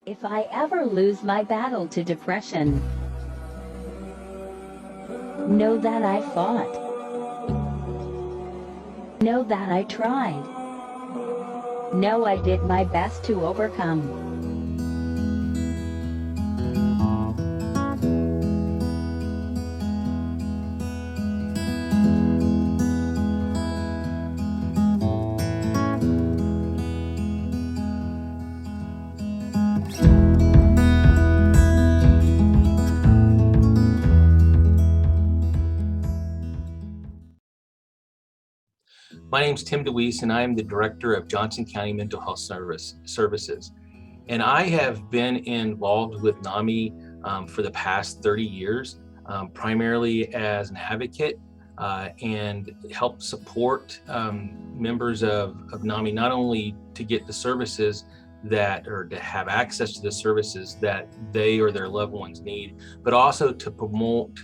If I ever lose my battle to depression, know that I fought. Know that I tried. Know I did my best to overcome. My name is Tim DeWeese, and I am the Director of Johnson County Mental Health Services. And I have been involved with NAMI for the past 30 years, primarily as an advocate and help support members of NAMI, not only to get the services or to have access to the services that they or their loved ones need, but also to promote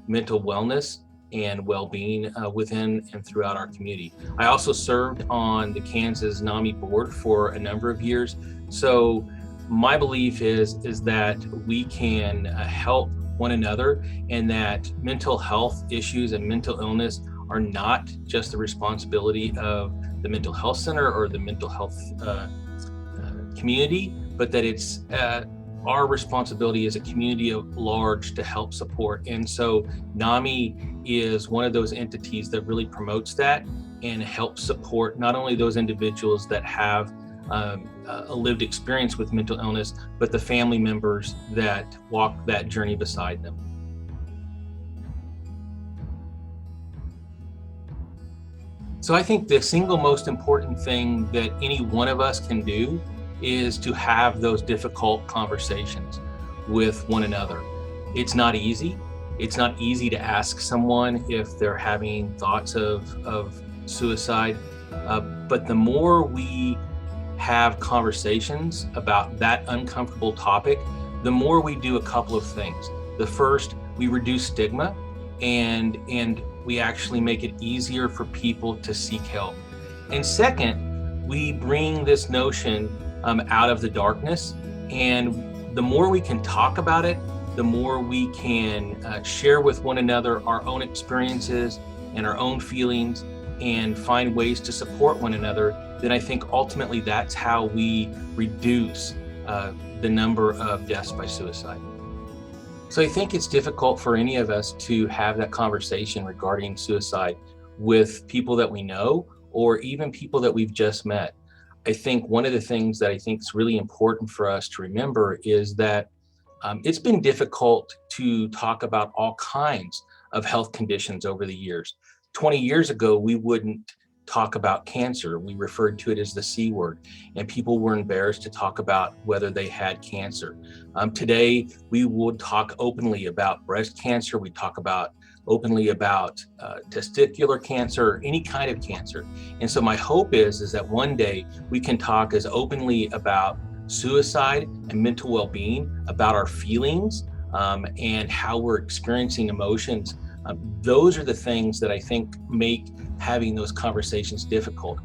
mental wellness and well-being within and throughout our community. I also served on the Kansas NAMI board for a number of years. So my belief is that we can help one another, and that mental health issues and mental illness are not just the responsibility of the mental health center or the mental health community, but that it's our responsibility as a community at large to help support. And so NAMI is one of those entities that really promotes that and helps support not only those individuals that have a lived experience with mental illness, but the family members that walk that journey beside them. So I think the single most important thing that any one of us can do is to have those difficult conversations with one another. It's not easy. It's not easy to ask someone if they're having thoughts of suicide, but the more we have conversations about that uncomfortable topic, the more we do a couple of things. The first, we reduce stigma, and we actually make it easier for people to seek help. And second, we bring this notion out of the darkness, and the more we can talk about it, the more we can share with one another our own experiences and our own feelings and find ways to support one another, then I think ultimately that's how we reduce the number of deaths by suicide. So I think it's difficult for any of us to have that conversation regarding suicide with people that we know or even people that we've just met. I think one of the things that I think is really important for us to remember is that it's been difficult to talk about all kinds of health conditions over the years. 20 years ago, we wouldn't talk about cancer. We referred to it as the C word, and people were embarrassed to talk about whether they had cancer. Today, we would talk openly about breast cancer. We talk openly about testicular cancer, any kind of cancer. And so my hope is that one day we can talk as openly about suicide and mental well-being, about our feelings and how we're experiencing emotions. Those are the things that I think make having those conversations difficult.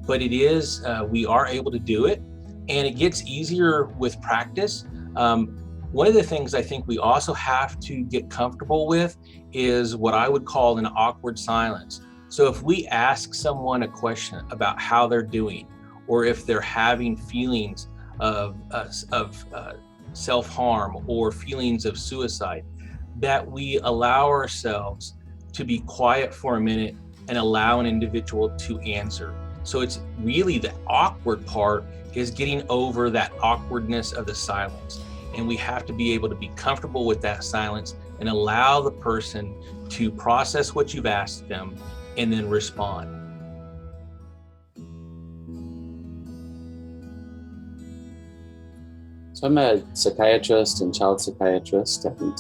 But it is, we are able to do it, and it gets easier with practice. One of the things I think we also have to get comfortable with is what I would call an awkward silence. So if we ask someone a question about how they're doing, or if they're having feelings of self-harm or feelings of suicide, that we allow ourselves to be quiet for a minute and allow an individual to answer. So it's really the awkward part is getting over that awkwardness of the silence. And we have to be able to be comfortable with that silence and allow the person to process what you've asked them and then respond. So I'm a psychiatrist and child psychiatrist, and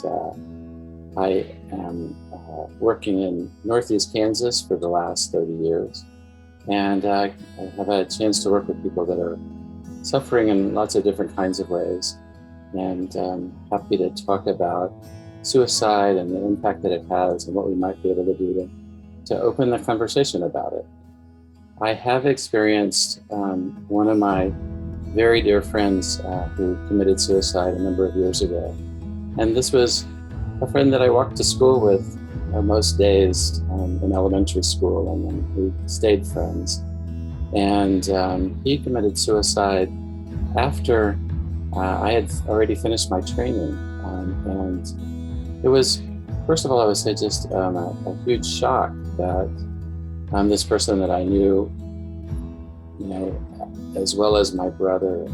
I am working in Northeast Kansas for the last 30 years. And I have had a chance to work with people that are suffering in lots of different kinds of ways. And I'm happy to talk about suicide and the impact that it has and what we might be able to do to open the conversation about it. I have experienced one of my very dear friends who committed suicide a number of years ago. And this was a friend that I walked to school with most days in elementary school, and then we stayed friends. And he committed suicide after I had already finished my training. And it was, first of all, I would say just a huge shock that this person that I knew, you know, as well as my brother,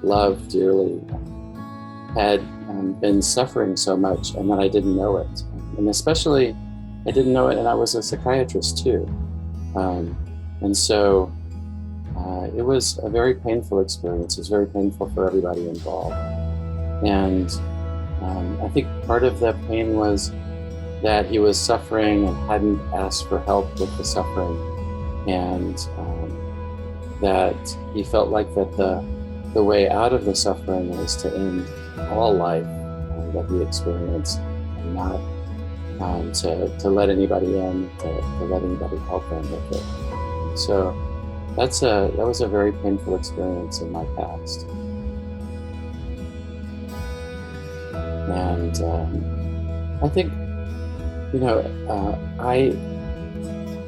loved dearly, had been suffering so much, and that I didn't know it. And especially, I didn't know it, and I was a psychiatrist too. And so it was a very painful experience. It was very painful for everybody involved. And I think part of the pain was that he was suffering and hadn't asked for help with the suffering, and that he felt like that the way out of the suffering was to end all life that he experienced, and not to let anybody in, to let anybody help him with it. So that was a very painful experience in my past. And I think, you know, I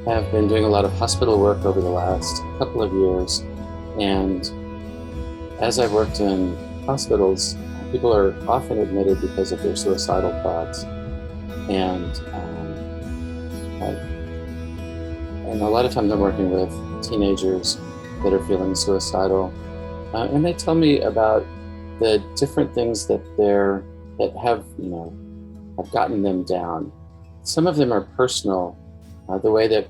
have been doing a lot of hospital work over the last couple of years, and as I've worked in hospitals, people are often admitted because of their suicidal thoughts, and a lot of times I'm working with teenagers that are feeling suicidal, and they tell me about the different things that have gotten them down. Some of them are personal, the way that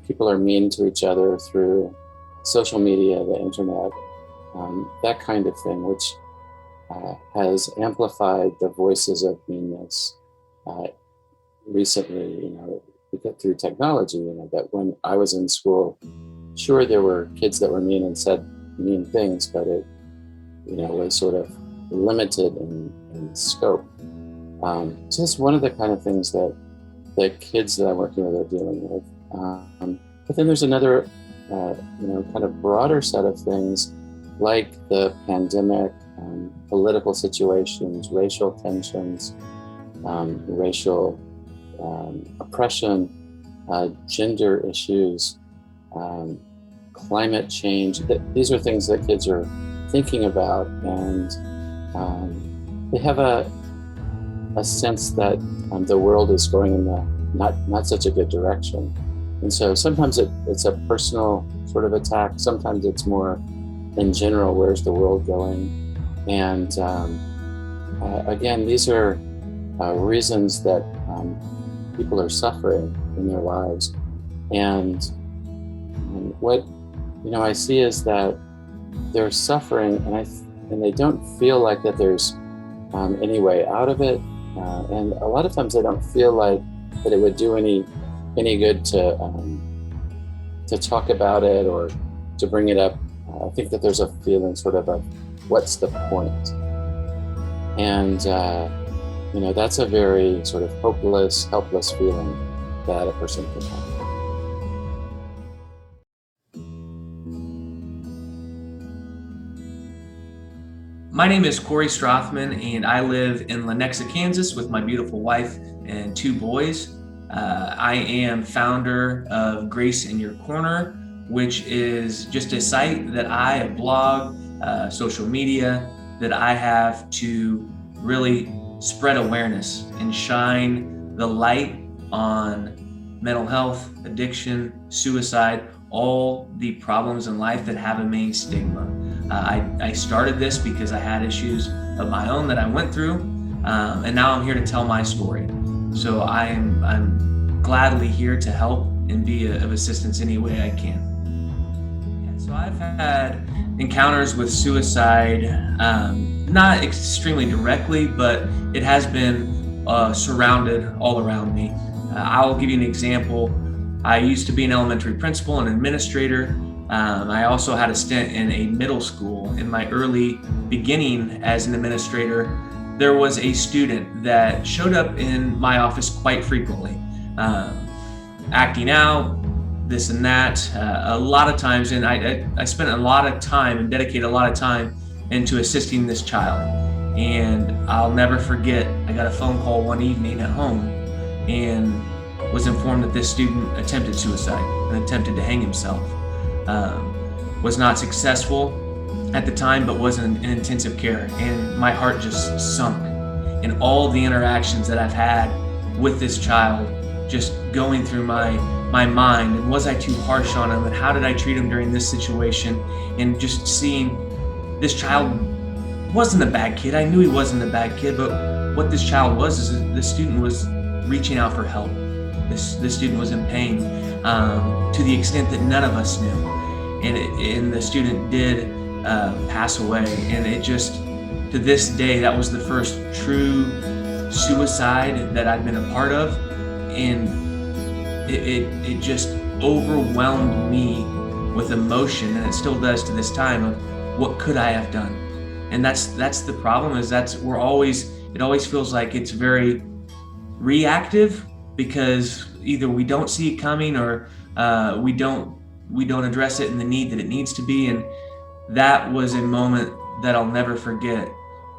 people are mean to each other through social media, the internet, that kind of thing, which has amplified the voices of meanness recently, you know, through technology. You know, that when I was in school, sure, there were kids that were mean and said mean things, but it, you know, was sort of limited in scope. Just one of the kind of things that the kids that I'm working with are dealing with. But then there's another, kind of broader set of things, like the pandemic, political situations, racial tensions, racial oppression, gender issues, climate change. These are things that kids are thinking about, and they have a sense that the world is going in the not such a good direction. And so sometimes it's a personal sort of attack. Sometimes it's more in general, where's the world going? And again, these are reasons that people are suffering in their lives. And what I see is that they're suffering, and they don't feel like that there's any way out of it. And a lot of times they don't feel like that it would do any good to talk about it or to bring it up. I think that there's a feeling sort of what's the point? And that's a very sort of hopeless, helpless feeling that a person can have. My name is Corey Strothman, and I live in Lenexa, Kansas with my beautiful wife and 2 boys. I am founder of Grace in Your Corner, which is just a site that a blog, social media, that I have to really spread awareness and shine the light on mental health, addiction, suicide, all the problems in life that have a main stigma. I started this because I had issues of my own that I went through, and now I'm here to tell my story. So I'm gladly here to help and be of assistance any way I can. Yeah, so I've had encounters with suicide, not extremely directly, but it has been surrounded all around me. I'll give you an example. I used to be an elementary principal and administrator. I also had a stint in a middle school. In my early beginning as an administrator, there was a student that showed up in my office quite frequently, acting out, this and that, a lot of times. And I spent a lot of time and dedicated a lot of time into assisting this child. And I'll never forget, I got a phone call one evening at home and was informed that this student attempted suicide and attempted to hang himself. Was not successful at the time, but was in intensive care. And my heart just sunk. And all the interactions that I've had with this child, just going through my mind, and was I too harsh on him, and how did I treat him during this situation? And just seeing this child wasn't a bad kid. I knew he wasn't a bad kid, but what this child was is the student was reaching out for help. This student was in pain to the extent that none of us knew. And the student did pass away. And it just, to this day, that was the first true suicide that I'd been a part of. And it just overwhelmed me with emotion, and it still does to this time, of what could I have done? And that's the problem, is it always feels like it's very reactive, because either we don't see it coming, or we don't address it in the need that it needs to be. And that was a moment that I'll never forget,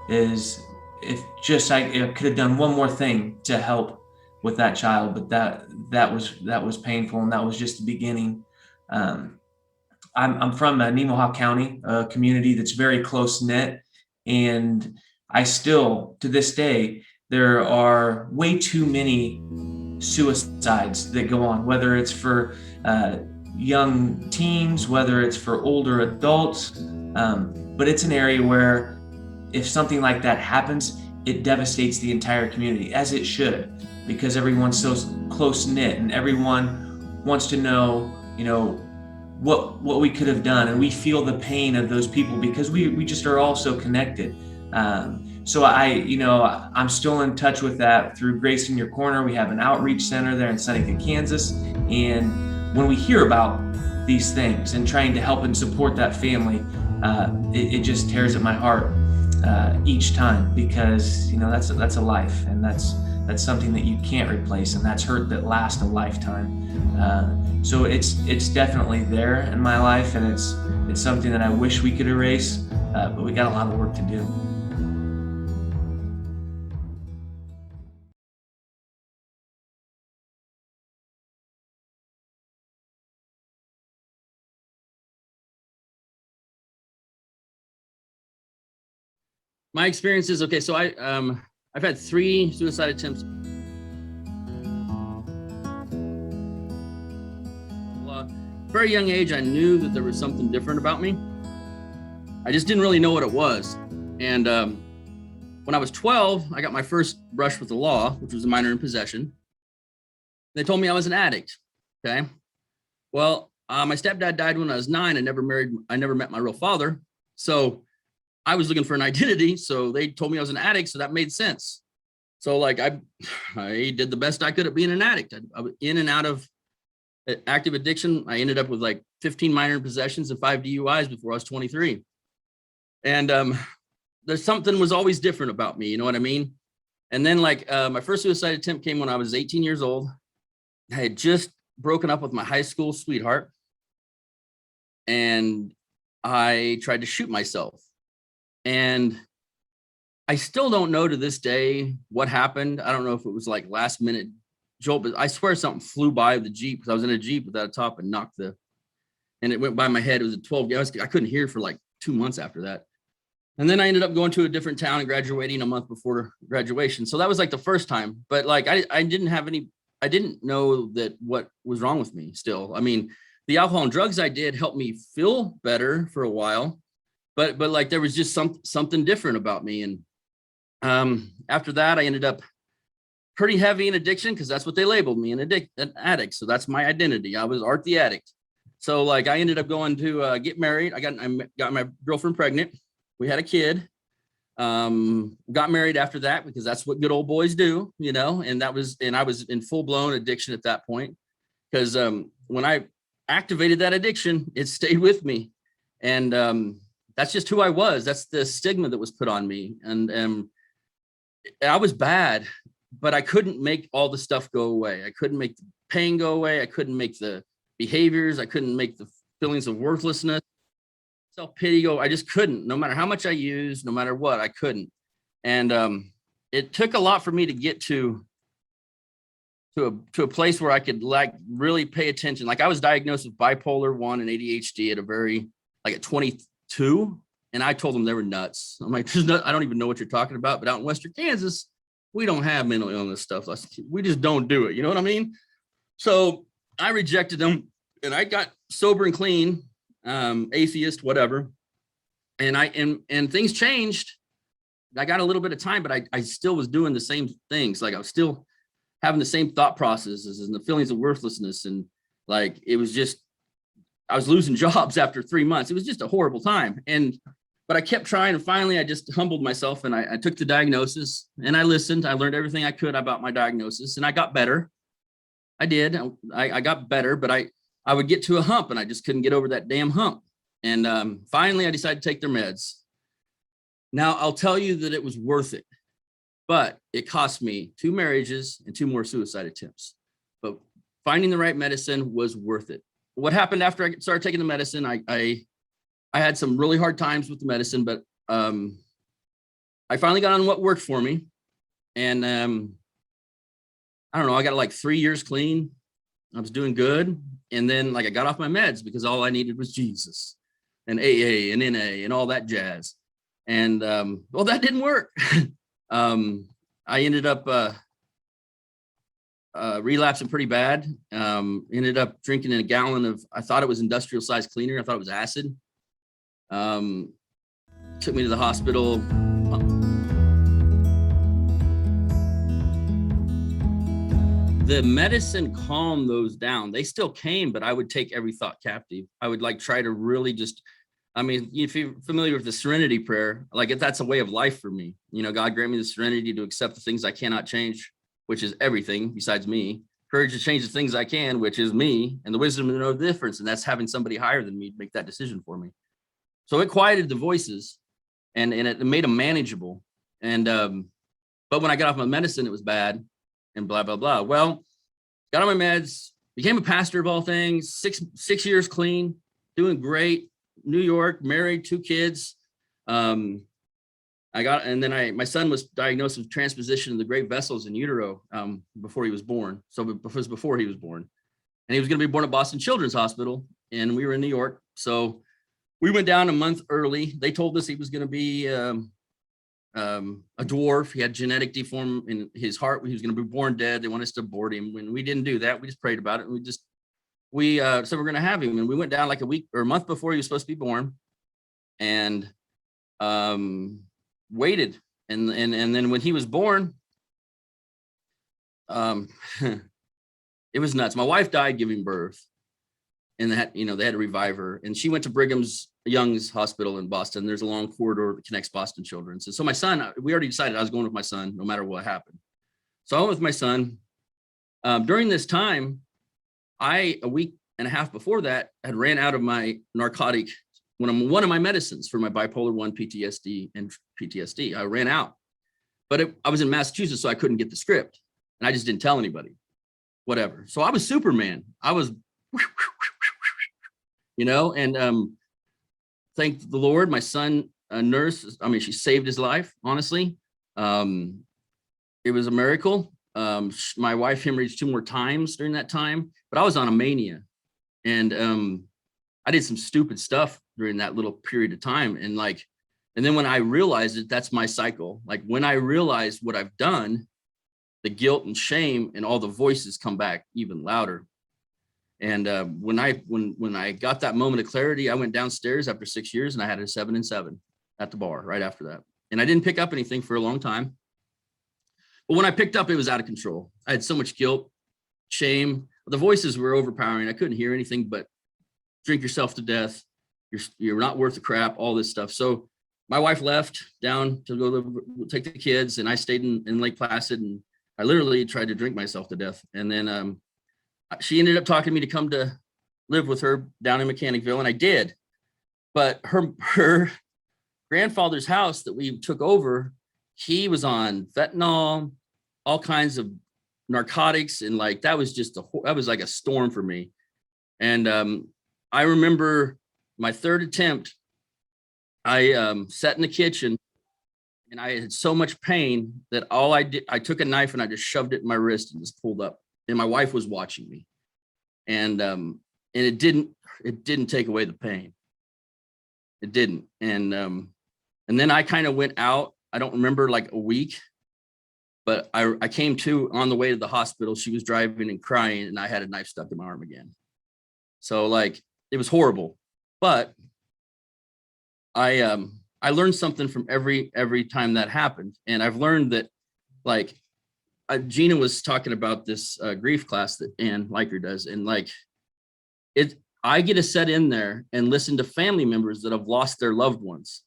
is if just I could have done one more thing to help with that child, but that was painful, and that was just the beginning. I'm from Nemaha County, a community that's very close knit, and I still, to this day, there are way too many suicides that go on, whether it's for young teens, whether it's for older adults, but it's an area where if something like that happens, it devastates the entire community, as it should, because everyone's so close knit and everyone wants to know, what we could have done, and we feel the pain of those people because we just are all so connected. So I'm still in touch with that through Grace in Your Corner. We have an outreach center there in Seneca, Kansas, and when we hear about these things and trying to help and support that family, it just tears at my heart each time, because that's a life, and that's something that you can't replace, and that's hurt that lasts a lifetime. So it's definitely there in my life, and it's something that I wish we could erase, but we got a lot of work to do. My experience is, okay, so I've had 3 suicide attempts. Very young age, I knew that there was something different about me. I just didn't really know what it was. And when I was 12, I got my first brush with the law, which was a minor in possession. They told me I was an addict. Okay. Well, my stepdad died when I was 9. I never met my real father. So I was looking for an identity. So they told me I was an addict. So that made sense. So like I did the best I could at being an addict. I was in and out of active addiction. I ended up with like 15 minor possessions and 5 DUIs before I was 23. And there's something was always different about me. You know what I mean? And then like my first suicide attempt came when I was 18 years old. I had just broken up with my high school sweetheart, and I tried to shoot myself. And I still don't know to this day what happened. I don't know if it was like last minute jolt, but I swear something flew by the Jeep, because I was in a Jeep without a top and and it went by my head. It was a 12 gauge. I couldn't hear for like 2 months after that. And then I ended up going to a different town and graduating a month before graduation. So that was like the first time, but like I didn't know that what was wrong with me still. I mean, the alcohol and drugs I did helped me feel better for a while, but like there was just something different about me. And after that, I ended up pretty heavy in addiction, because that's what they labeled me, an addict. So that's my identity. I was Art the Addict. So like I ended up going to get married. I got my girlfriend pregnant. We had a kid. Got married after that, because that's what good old boys do, and I was in full blown addiction at that point, because when I activated that addiction, it stayed with me. And that's just who I was. That's the stigma that was put on me. And I was bad, but I couldn't make all the stuff go away. I couldn't make the pain go away. I couldn't make the behaviors. I couldn't make the feelings of worthlessness, self-pity go. I just couldn't, no matter how much I used, no matter what, I couldn't. And it took a lot for me to get to a place where I could like really pay attention. Like I was diagnosed with bipolar 1 and ADHD at 22. And I told them they were nuts. I'm like, I don't even know what you're talking about. But out in Western Kansas, we don't have mental illness stuff. We just don't do it. You know what I mean? So I rejected them and I got sober and clean, atheist, whatever. And things changed. I got a little bit of time, but I still was doing the same things. Like I was still having the same thought processes and the feelings of worthlessness. And like, it was just, I was losing jobs after 3 months. It was just a horrible time. But I kept trying, and finally I just humbled myself and I took the diagnosis and I listened. I learned everything I could about my diagnosis and I got better. I did. I got better, but I would get to a hump and I just couldn't get over that damn hump. And finally I decided to take their meds. Now I'll tell you that it was worth it, but it cost me 2 marriages and 2 more suicide attempts. But finding the right medicine was worth it. What happened after I started taking the medicine, I had some really hard times with the medicine, but I finally got on what worked for me. And I don't know, I got like 3 years clean. I was doing good. And then like I got off my meds because all I needed was Jesus and AA and NA and all that jazz. And well, that didn't work. I ended up relapsing pretty bad. Ended up drinking a gallon of, I thought it was industrial size cleaner. I thought it was acid. Took me to the hospital. The medicine calmed those down. They still came, but I would take every thought captive. I would like try to really just, I mean, if you're familiar with the serenity prayer, like that's a way of life for me. You know, God grant me the serenity to accept the things I cannot change, which is everything besides me. Courage to change the things I can, which is me, and the wisdom to know the difference. And that's having somebody higher than me to make that decision for me. So it quieted the voices and it made them manageable. And, but when I got off my medicine, it was bad and blah, blah, blah. Well, got on my meds, became a pastor of all things, six years clean, doing great. New York, married, 2 kids. My son was diagnosed with transposition of the great vessels in utero before he was born. So it was before he was born. And he was going to be born at Boston Children's Hospital, and we were in New York. So we went down a month early. They told us he was going to be a dwarf. He had genetic deform in his heart. He was going to be born dead. They wanted us to abort him. When we didn't do that, we just prayed about it. And we said we're going to have him. And we went down like a week or a month before he was supposed to be born, and waited. And then when he was born, it was nuts. My wife died giving birth, and they had to revive her. And she went to Brigham Young's Hospital in Boston. There's a long corridor that connects Boston Children's. And so my son, we already decided I was going with my son, no matter what happened. So I went with my son. During this time, a week and a half before that, had ran out of my narcotic, one of my medicines for my bipolar 1 PTSD and PTSD. I ran out, but I was in Massachusetts, so I couldn't get the script, and I just didn't tell anybody, whatever. So I was Superman. I was, and thank the Lord, my son, a nurse, she saved his life, honestly. It was a miracle. My wife hemorrhaged 2 more times during that time, but I was on a mania, and I did some stupid stuff during that little period of time. And then when I realized that that's my cycle, like when I realized what I've done, the guilt and shame and all the voices come back even louder. And when I got that moment of clarity, I went downstairs after 6 years and I had a 7 and 7 at the bar right after that. And I didn't pick up anything for a long time. But when I picked up, it was out of control. I had so much guilt, shame. The voices were overpowering. I couldn't hear anything but drink yourself to death. You're not worth the crap, all this stuff. So my wife left down to go take the kids, and I stayed in Lake Placid, and I literally tried to drink myself to death. And then she ended up talking to me to come to live with her down in Mechanicville, and I did. But her grandfather's house that we took over, he was on fentanyl, all kinds of narcotics, and that was like a storm for me. And I remember my third attempt, I sat in the kitchen and I had so much pain that all I did, I took a knife and I just shoved it in my wrist and just pulled up. And my wife was watching me. And it didn't take away the pain. It didn't. And then I kind of went out. I don't remember, like a week, but I came to on the way to the hospital. She was driving and crying, and I had a knife stuck in my arm again. So like, it was horrible, but I learned something from every time that happened. And I've learned that, like, Gina was talking about this grief class that Ann Liker does. And like, I get to sit in there and listen to family members that have lost their loved ones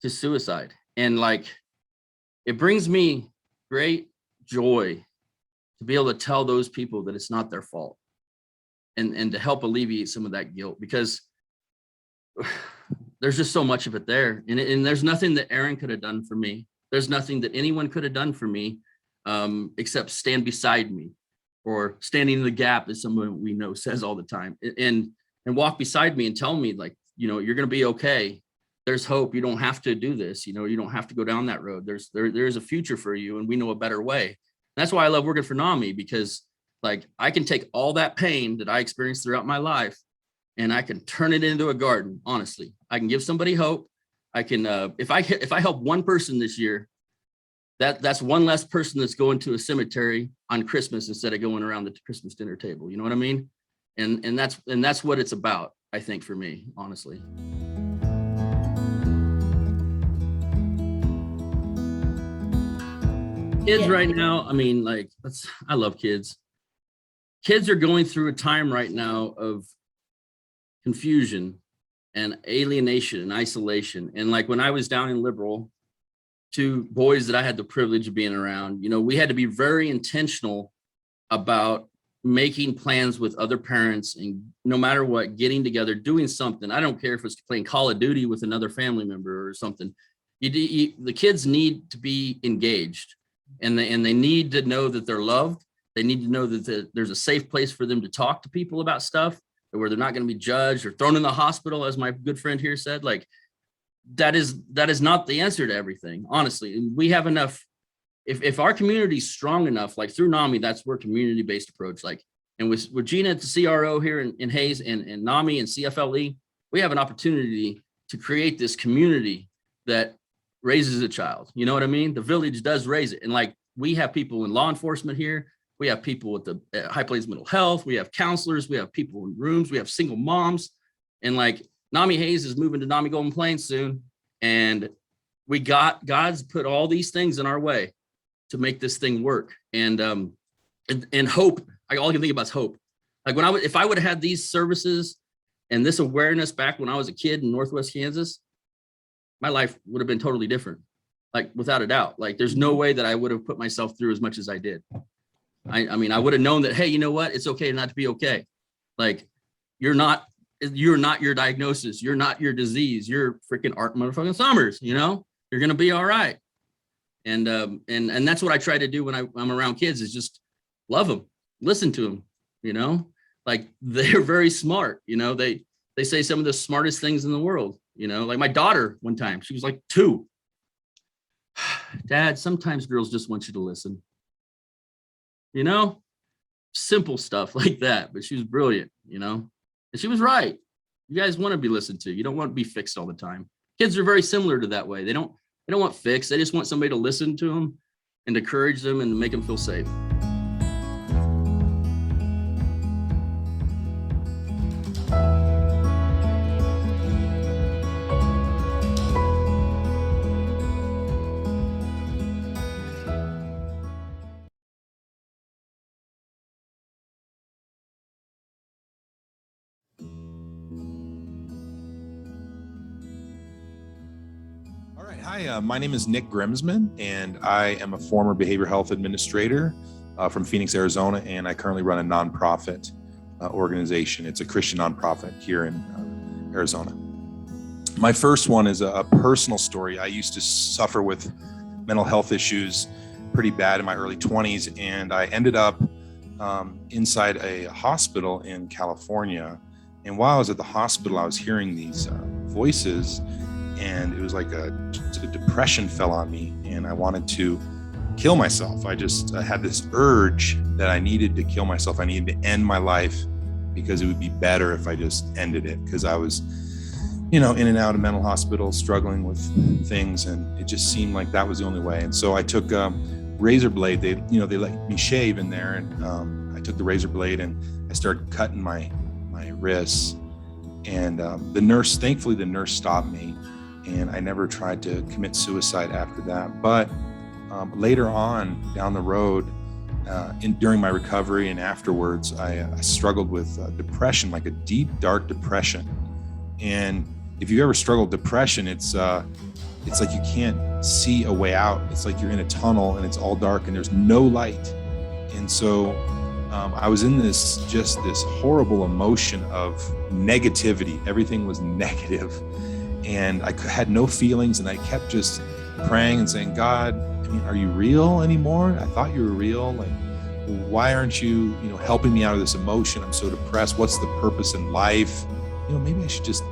to suicide. And like, it brings me great joy to be able to tell those people that it's not their fault, and to help alleviate some of that guilt, because there's just so much of it there. And there's nothing that Aaron could have done for me. There's nothing that anyone could have done for me except stand beside me, or standing in the gap, as someone we know says all the time, and walk beside me and tell me, like, you know, you're going to be okay. There's hope. You don't have to do this. You know, you don't have to go down that road. There's a future for you, and we know a better way. And that's why I love working for NAMI, because like, I can take all that pain that I experienced throughout my life and I can turn it into a garden. Honestly, I can give somebody hope. I can, if I help one person this year, that's one less person that's going to a cemetery on Christmas instead of going around the Christmas dinner table. You know what I mean? And that's what it's about, I think, for me, honestly. Kids right now, I mean, like, I love kids. Kids are going through a time right now of confusion and alienation and isolation. And like, when I was down in Liberal, to boys that I had the privilege of being around, you know, we had to be very intentional about making plans with other parents, and no matter what, getting together, doing something. I don't care if it's playing Call of Duty with another family member or something. The kids need to be engaged, and they need to know that they're loved. They need to know that there's a safe place for them to talk to people about stuff, where they're not going to be judged or thrown in the hospital, as my good friend here said. Like, that is not the answer to everything, honestly. And we have enough. If our community's strong enough, like through NAMI, that's where community-based approach, like, and with Gina at the CRO here in Hayes, and NAMI and CFLE, we have an opportunity to create this community that raises a child. You know what I mean? The village does raise it. And like, we have people in law enforcement here. We have people with the High Plains Mental Health. We have counselors. We have people in rooms. We have single moms. And like, NAMI Hayes is moving to NAMI Golden Plains soon. And God's put all these things in our way to make this thing work. And hope, all I can think about is hope. Like, if I would have had these services and this awareness back when I was a kid in Northwest Kansas, my life would have been totally different. Like, without a doubt. Like, there's no way that I would have put myself through as much as I did. I mean, I would have known that, hey, you know what? It's okay not to be okay. Like, you're not your diagnosis. You're not your disease. You're freaking Art motherfucking Summers, you know? You're going to be all right. And that's what I try to do when I'm around kids, is just love them, listen to them, you know? Like, they're very smart, you know? They say some of the smartest things in the world, you know? Like, my daughter one time, she was like 2. Dad, sometimes girls just want you to listen. You know, simple stuff like that, but she was brilliant, you know, and she was right. You guys want to be listened to. You don't want to be fixed all the time. Kids are very similar to that way. They don't want fixed. They just want somebody to listen to them and encourage them and to make them feel safe. Hi, my name is Nick Grimsman, and I am a former behavioral health administrator from Phoenix, Arizona, and I currently run a nonprofit organization. It's a Christian nonprofit here in Arizona. My first one is a personal story. I used to suffer with mental health issues pretty bad in my early 20s, and I ended up inside a hospital in California. And while I was at the hospital, I was hearing these voices, and it was like a depression fell on me, and I wanted to kill myself. I had this urge that I needed to kill myself. I needed to end my life because it would be better if I just ended it, because I was, in and out of mental hospitals, struggling with things, and it just seemed like that was the only way. And so I took razor blade. They let me shave in there, and I took the razor blade and I started cutting my wrists. And thankfully the nurse stopped me, and I never tried to commit suicide after that. But later on down the road, during my recovery and afterwards, I struggled with depression, like a deep, dark depression. And if you ever struggled with depression, it's like you can't see a way out. It's like you're in a tunnel and it's all dark and there's no light. And so I was in this horrible emotion of negativity. Everything was negative, and I had no feelings, and I kept just praying and saying, God, are you real anymore? I thought you were real. Like, why aren't you, helping me out of this emotion? I'm so depressed. What's the purpose in life? Maybe I should just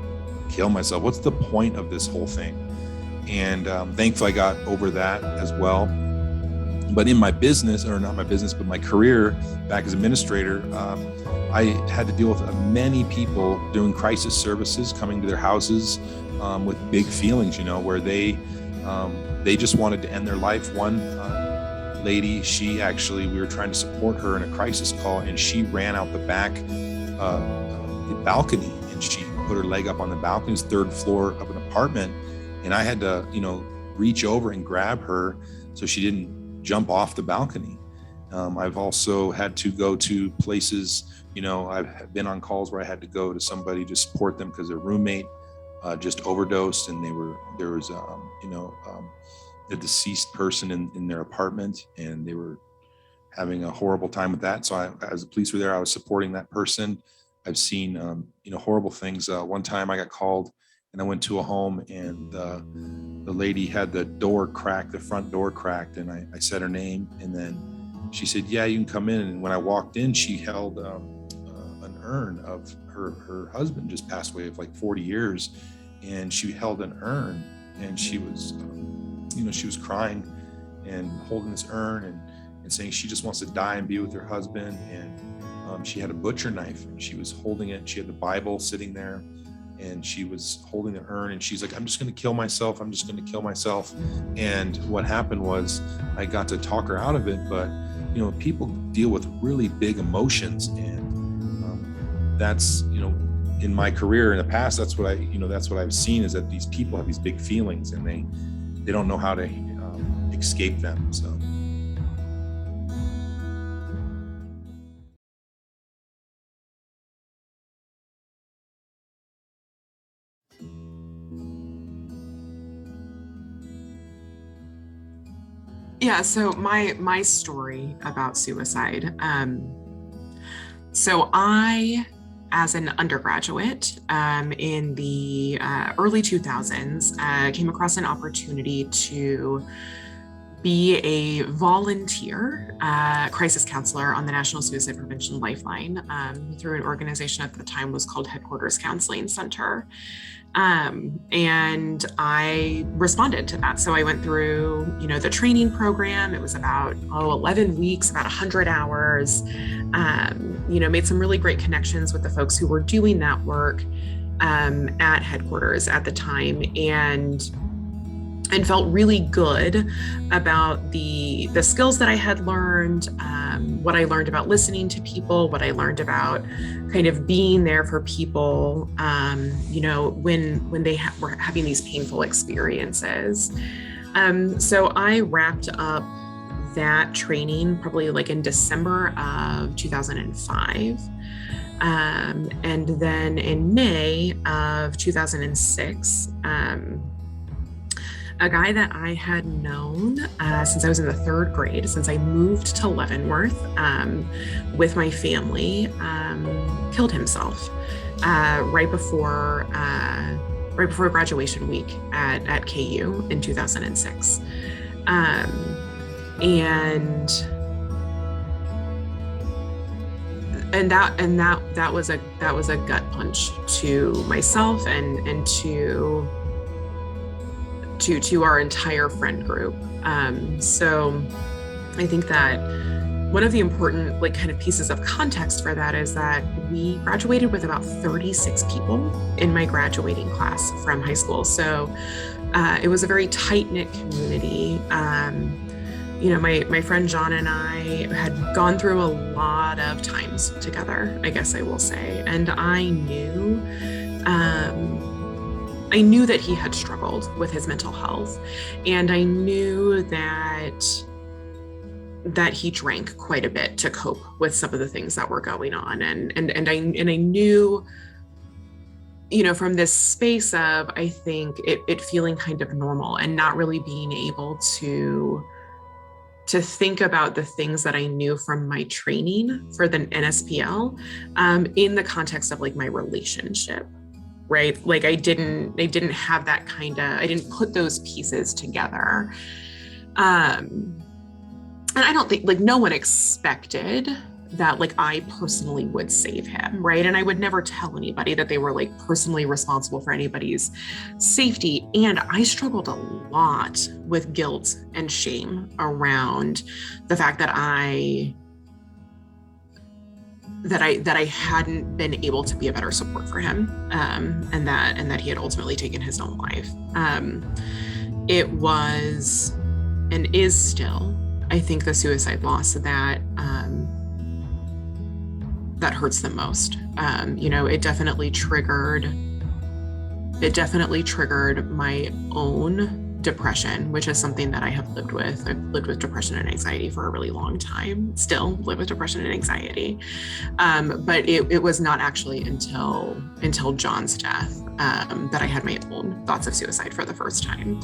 kill myself. What's the point of this whole thing? And thankfully I got over that as well. But in my business, or not my business, but my career back as administrator, I had to deal with many people doing crisis services, coming to their houses with big feelings, where they just wanted to end their life. One lady, we were trying to support her in a crisis call, and she ran out the back, the balcony, and she put her leg up on the balcony, third floor of an apartment. And I had to, reach over and grab her so she didn't jump off the balcony. I've also had to go to places, I've been on calls where I had to go to somebody to support them because their roommate just overdosed, and there was a deceased person in their apartment, and they were having a horrible time with that. So as the police were there, I was supporting that person. I've seen, horrible things. One time I got called and I went to a home, and the lady had the front door cracked, and I said her name, and then she said, yeah, you can come in. And when I walked in, she held an urn of her husband just passed away of like 40 years. And she held an urn, and she was, she was crying and holding this urn and saying she just wants to die and be with her husband. And she had a butcher knife, and she was holding it. She had the Bible sitting there, and she was holding the urn, and she's like, I'm just going to kill myself. I'm just going to kill myself. And what happened was I got to talk her out of it. But, people deal with really big emotions, and that's, in my career in the past, that's what I've seen, is that these people have these big feelings, and they don't know how to escape them. So. Yeah, so my story about suicide. So I, as an undergraduate in the early 2000s, came across an opportunity to be a volunteer crisis counselor on the National Suicide Prevention Lifeline through an organization at the time was called Headquarters Counseling Center. And I responded to that. So I went through, the training program. It was about 11 weeks, about 100 hours, made some really great connections with the folks who were doing that work at Headquarters at the time, and felt really good about the skills that I had learned, what I learned about listening to people, what I learned about kind of being there for people, when they were having these painful experiences. So I wrapped up that training probably like in December of 2005. And then in May of 2006, a guy that I had known since I was in the third grade, since I moved to Leavenworth with my family, killed himself right before graduation week at KU in 2006. And that was a gut punch to myself and to our entire friend group. So I think that one of the important kind of pieces of context for that is that we graduated with about 36 people in my graduating class from high school. So it was a very tight-knit community. My friend John and I had gone through a lot of times together, I guess I will say. And I knew that he had struggled with his mental health. And I knew that he drank quite a bit to cope with some of the things that were going on. And I knew, from this space of, I think it feeling kind of normal and not really being able to think about the things that I knew from my training for the NSPL in the context of my relationship, right? I didn't have that I didn't put those pieces together. And I don't think no one expected that I personally would save him, right? And I would never tell anybody that they were personally responsible for anybody's safety. And I struggled a lot with guilt and shame around the fact that I hadn't been able to be a better support for him, and that he had ultimately taken his own life. It was and is still, I think, the suicide loss that hurts the most. It definitely triggered my own depression, which is something that I have lived with. I've lived with depression and anxiety for a really long time, still live with depression and anxiety. But it was not actually until John's death that I had my own thoughts of suicide for the first time.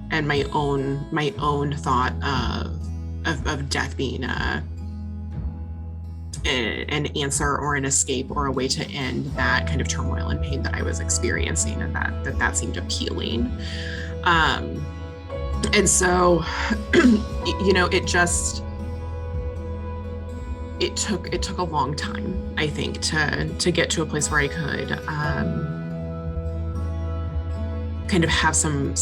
And my own thought of death being an answer or an escape or a way to end that kind of turmoil and pain that I was experiencing, and that seemed appealing. And so, it took a long time, I think, to get to a place where I could kind of have some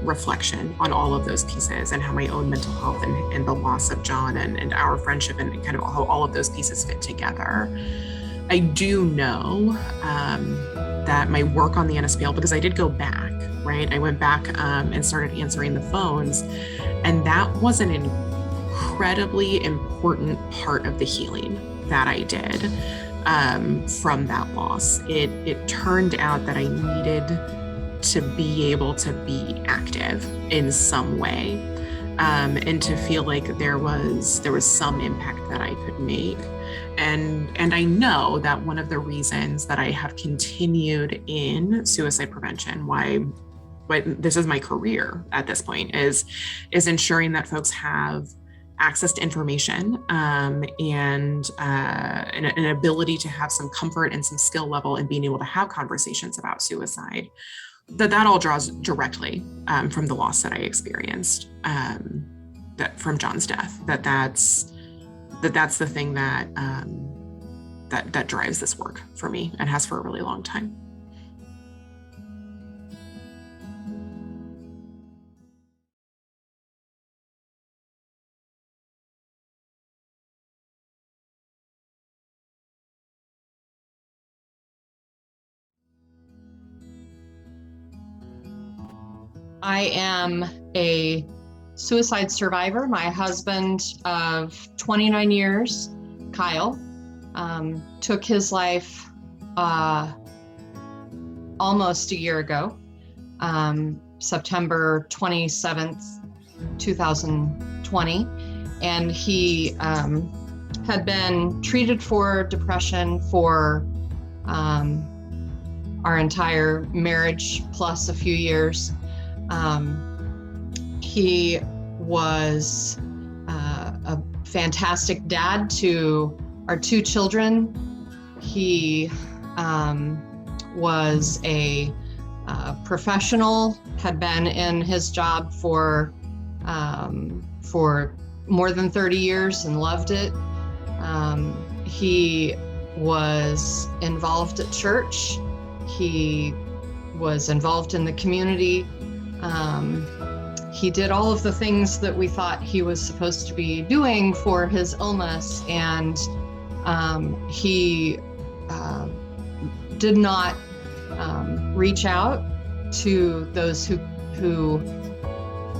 reflection on all of those pieces and how my own mental health and the loss of John and our friendship and kind of how all of those pieces fit together. I do know that my work on the NSPL, because I did go back, right? I went back and started answering the phones, and that was an incredibly important part of the healing that I did. From that loss. It turned out that I needed to be able to be active in some way, and to feel like there was some impact that I could make. And I know that one of the reasons that I have continued in suicide prevention, why this is my career at this point, is ensuring that folks have access to information and an ability to have some comfort and some skill level in being able to have conversations about suicide. That all draws directly from the loss that I experienced, that from John's death. That's the thing that drives this work for me and has for a really long time. I am a suicide survivor. My husband of 29 years, Kyle, took his life almost a year ago, September 27th, 2020. And he had been treated for depression for our entire marriage plus a few years. He was a fantastic dad to our two children. He was a professional, had been in his job for more than 30 years and loved it. He was involved at church. He was involved in the community. He did all of the things that we thought he was supposed to be doing for his illness, and he did not reach out to those who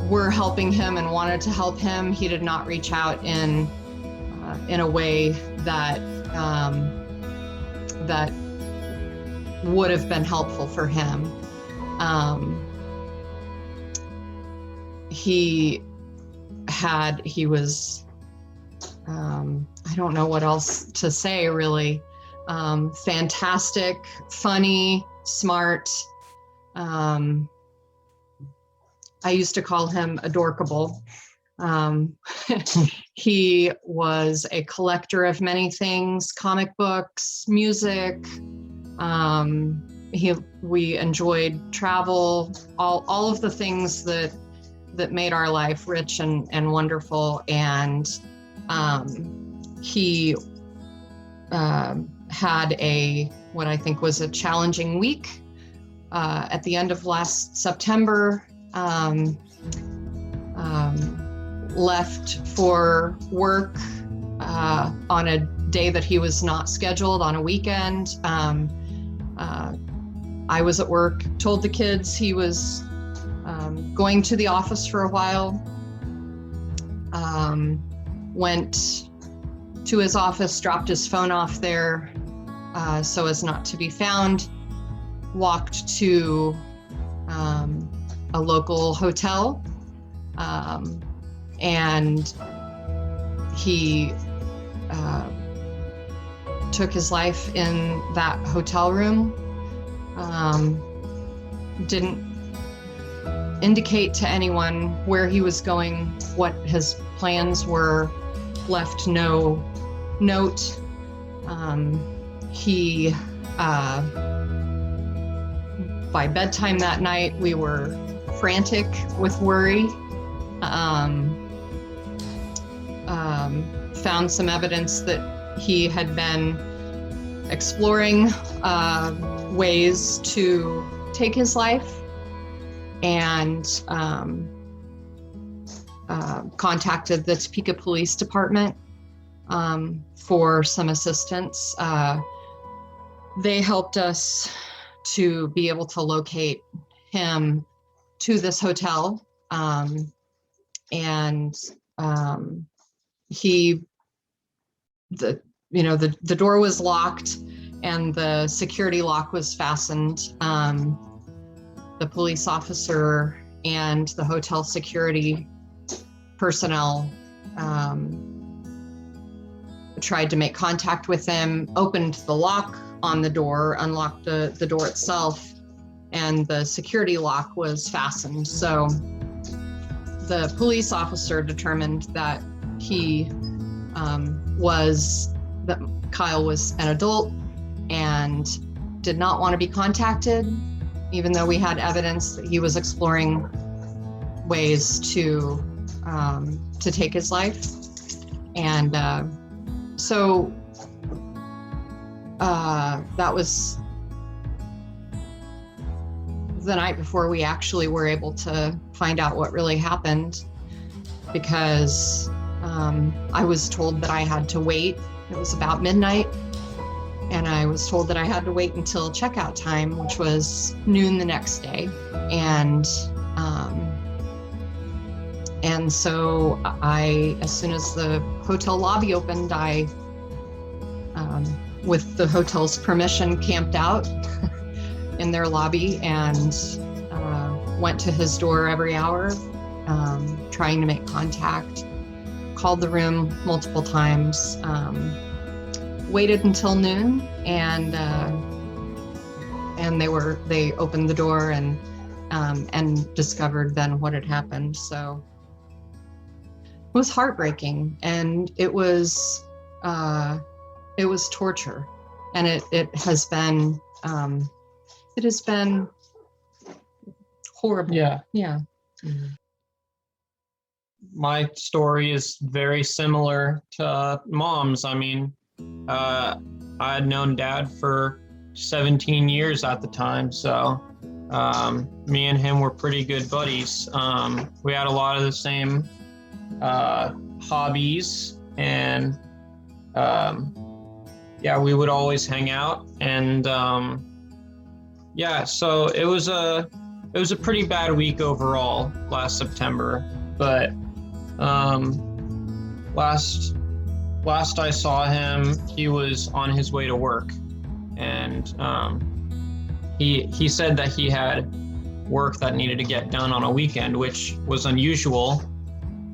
were helping him and wanted to help him. He did not reach out in a way that that would have been helpful for him. He was, I don't know what else to say really. Fantastic, funny, smart. I used to call him adorkable. He was a collector of many things: comic books, music. We enjoyed travel, all of the things that made our life rich and wonderful. And he had what I think was a challenging week. At the end of last September, left for work on a day that he was not scheduled, on a weekend. I was at work, told the kids he was going to the office for a while, went to his office, dropped his phone off there so as not to be found, walked to a local hotel, and he took his life in that hotel room. Didn't indicate to anyone where he was going, what his plans were, left no note. He by bedtime that night, we were frantic with worry. Found some evidence that he had been exploring ways to take his life, and contacted the Topeka Police Department for some assistance. They helped us to be able to locate him to this hotel. The door was locked and the security lock was fastened. The police officer and the hotel security personnel tried to make contact with him, opened the lock on the door, unlocked the door itself, and the security lock was fastened. So the police officer determined that that Kyle was an adult and did not want to be contacted, even though we had evidence that he was exploring ways to take his life. And so that was the night before we actually were able to find out what really happened, because I was told that I had to wait. It was about midnight, and I was told that I had to wait until checkout time, which was noon the next day. And so as soon as the hotel lobby opened, I, with the hotel's permission, camped out in their lobby and went to his door every hour, trying to make contact. Called the room multiple times, waited until noon, and they opened the door and discovered then what had happened. So it was heartbreaking, and it was torture, and it has been horrible. Yeah. Yeah. Mm-hmm. my story is very similar to Mom's. I mean, I had known Dad for 17 years at the time, so me and him were pretty good buddies. We had a lot of the same hobbies, and yeah, we would always hang out, and yeah, so it was a pretty bad week overall last September, but last I saw him, he was on his way to work, and he said that he had work that needed to get done on a weekend, which was unusual.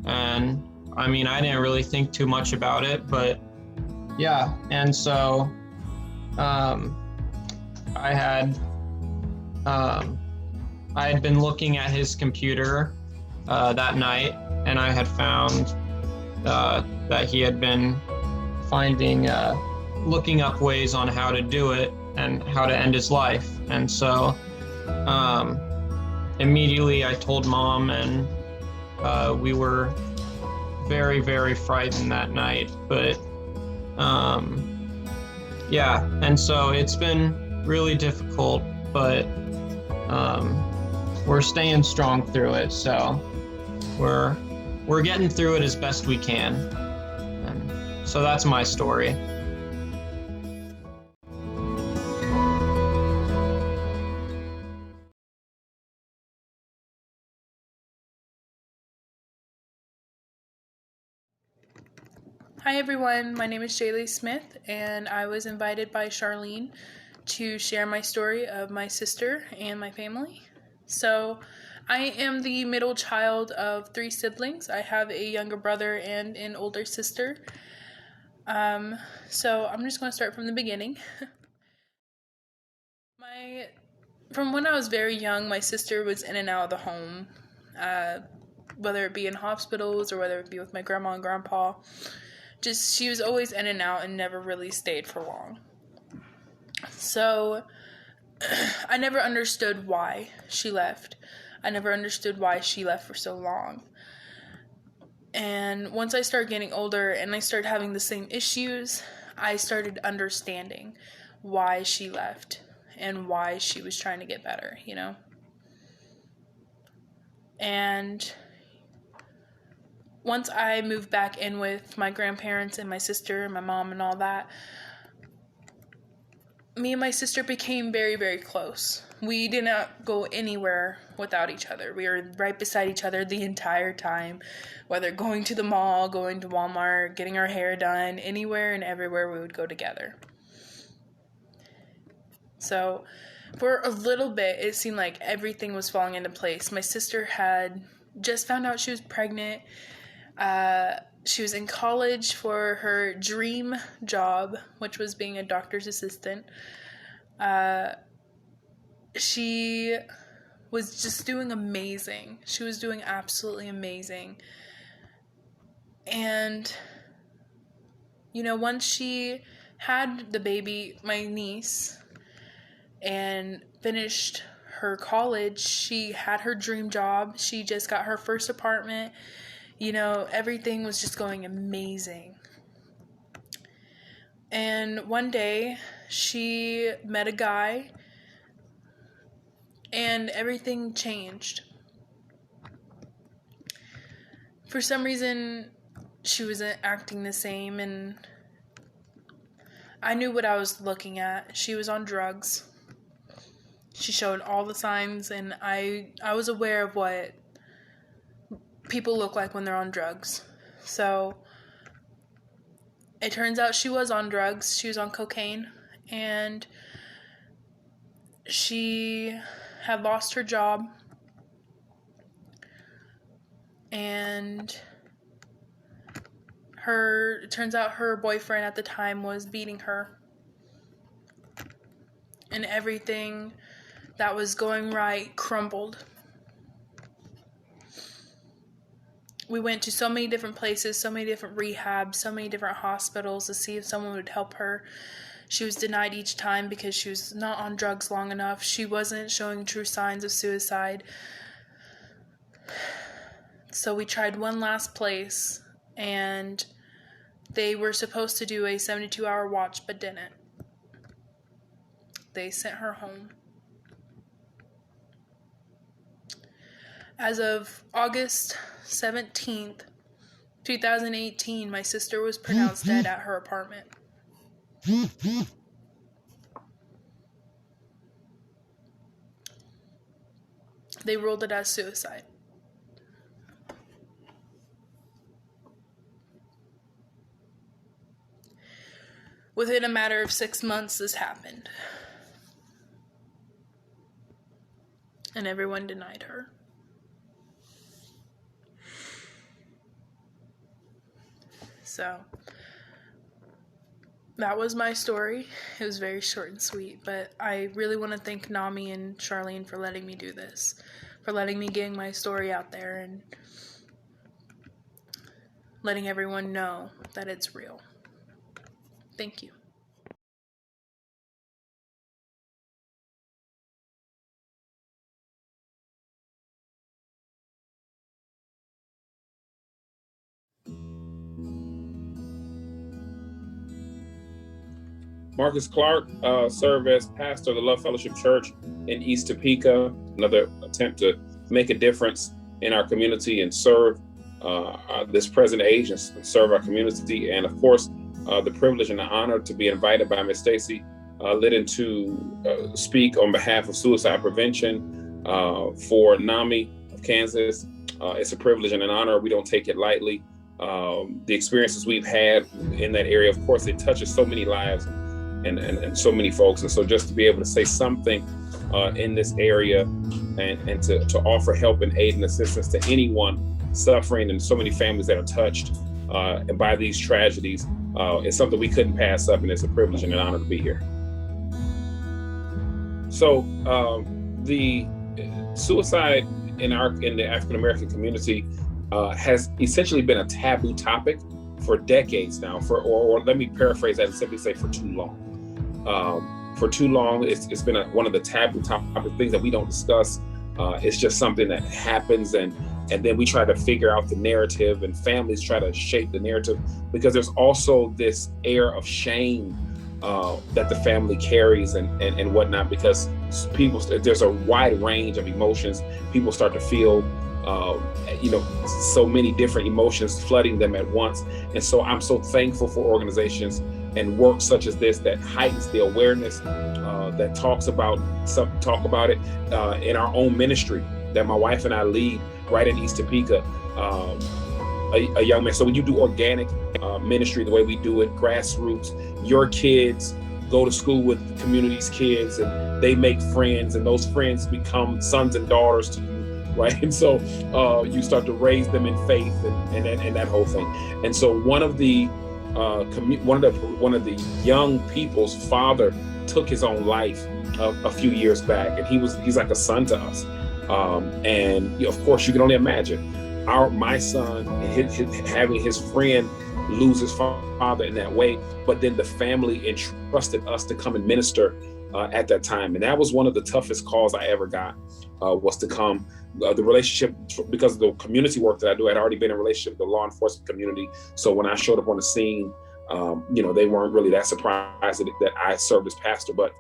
And I mean, I didn't really think too much about it, but yeah. And so I had been looking at his computer that night, and I had found that he had been looking up ways on how to do it and how to end his life. And so immediately I told Mom, and we were very, very frightened that night. But yeah, and so it's been really difficult, but we're staying strong through it. So we're getting through it as best we can. And so that's my story. Hi everyone, my name is Jaylee Smith, and I was invited by Charlene to share my story of my sister and my family. So I am the middle child of 3 siblings. I have a younger brother and an older sister. So I'm just going to start from the beginning. From when I was very young, my sister was in and out of the home, whether it be in hospitals or whether it be with my grandma and grandpa. She was always in and out and never really stayed for long. So I never understood why she left. I never understood why she left for so long. And once I started getting older and I started having the same issues, I started understanding why she left and why she was trying to get better, you know? And once I moved back in with my grandparents and my sister and my mom and all that, me and my sister became very, very close. We did not go anywhere without each other. We were right beside each other the entire time, whether going to the mall, going to Walmart, getting our hair done, anywhere and everywhere we would go together. So for a little bit, it seemed like everything was falling into place. My sister had just found out she was pregnant. She was in college for her dream job, which was being a doctor's assistant. She was just doing amazing. She was doing absolutely amazing. And, you know, once she had the baby, my niece, and finished her college, she had her dream job. She just got her first apartment. You know, everything was just going amazing. And one day, she met a guy, and everything changed. For some reason, she wasn't acting the same, and I knew what I was looking at. She was on drugs. She showed all the signs, and I was aware of what people look like when they're on drugs. So it turns out she was on drugs. She was on cocaine, and she had lost her job, and it turns out her boyfriend at the time was beating her, and everything that was going right crumbled. We went to so many different places, so many different rehabs, so many different hospitals to see if someone would help her. She was denied each time because she was not on drugs long enough. She wasn't showing true signs of suicide. So we tried one last place, and they were supposed to do a 72-hour watch but didn't. They sent her home. As of August 17th, 2018, my sister was pronounced dead at her apartment. They ruled it as suicide. Within a matter of 6 months, this happened. And everyone denied her. So, that was my story. It was very short and sweet, but I really want to thank NAMI and Charlene for letting me do this, for letting me get my story out there and letting everyone know that it's real. Thank you. Marcus Clark served as pastor of the Love Fellowship Church in East Topeka. Another attempt to make a difference in our community and serve this present age and serve our community. And of course, the privilege and the honor to be invited by Ms. Stacey Lyddon to speak on behalf of suicide prevention for NAMI Kansas. It's a privilege and an honor. We don't take it lightly. The experiences we've had in that area, of course, it touches so many lives and so many folks. And so just to be able to say something in this area and to offer help and aid and assistance to anyone suffering and so many families that are touched by these tragedies is something we couldn't pass up, and it's a privilege and an honor to be here. So the suicide in the African American community has essentially been a taboo topic for decades now, or let me paraphrase that and simply say for too long. For too long, it's been one of the taboo topic things that we don't discuss. It's just something that happens, and then we try to figure out the narrative, and families try to shape the narrative, because there's also this air of shame that the family carries and whatnot, because there's a wide range of emotions. People start to feel so many different emotions flooding them at once. And so I'm so thankful for organizations and work such as this that heightens the awareness, that talk about it in our own ministry that my wife and I lead right in East Topeka. A young man. So when you do organic ministry the way we do it, grassroots, your kids go to school with the community's kids and they make friends, and those friends become sons and daughters to you, right? And so you start to raise them in faith and that whole thing. And so one of the young people's father took his own life a few years back, and he's like a son to us. And of course, you can only imagine my son having his friend lose his father in that way, but then the family entrusted us to come and minister at that time. And that was one of the toughest calls I ever got, was to come. The relationship, because of the community work that I do, I'd already been in a relationship with the law enforcement community. So when I showed up on the scene, they weren't really that surprised that I served as pastor, but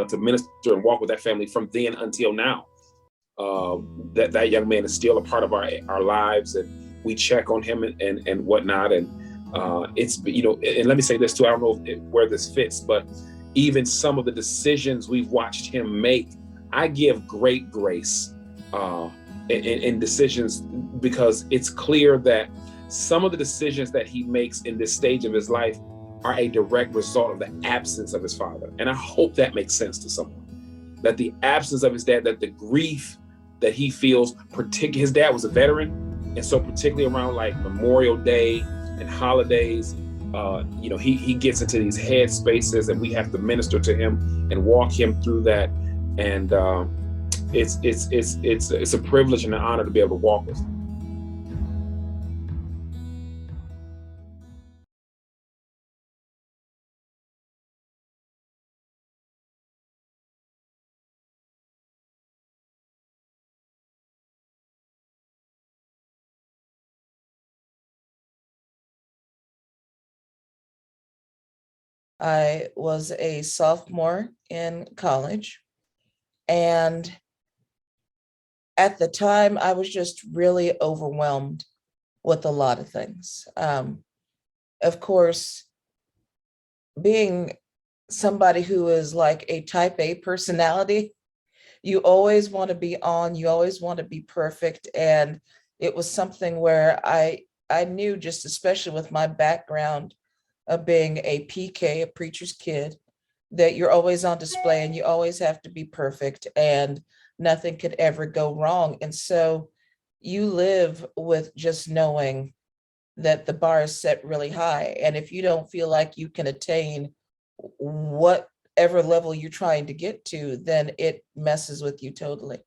to minister and walk with that family from then until now. That young man is still a part of our lives, and we check on him and whatnot. And and let me say this too, I don't know where this fits, but even some of the decisions we've watched him make, I give great grace in decisions, because it's clear that some of the decisions that he makes in this stage of his life are a direct result of the absence of his father. And I hope that makes sense to someone, that the absence of his dad, that the grief that he feels, particularly, his dad was a veteran, and so particularly around like Memorial Day and holidays, he gets into these head spaces, and we have to minister to him and walk him through that. And it's a privilege and an honor to be able to walk with him. I was a sophomore in college, and at the time I was just really overwhelmed with a lot of things. Of course, being somebody who is like a type A personality, you always want to be on, you always want to be perfect. And it was something where I knew, just especially with my background of being a PK, a preacher's kid, that you're always on display and you always have to be perfect and nothing could ever go wrong. And so you live with just knowing that the bar is set really high. And if you don't feel like you can attain whatever level you're trying to get to, then it messes with you totally.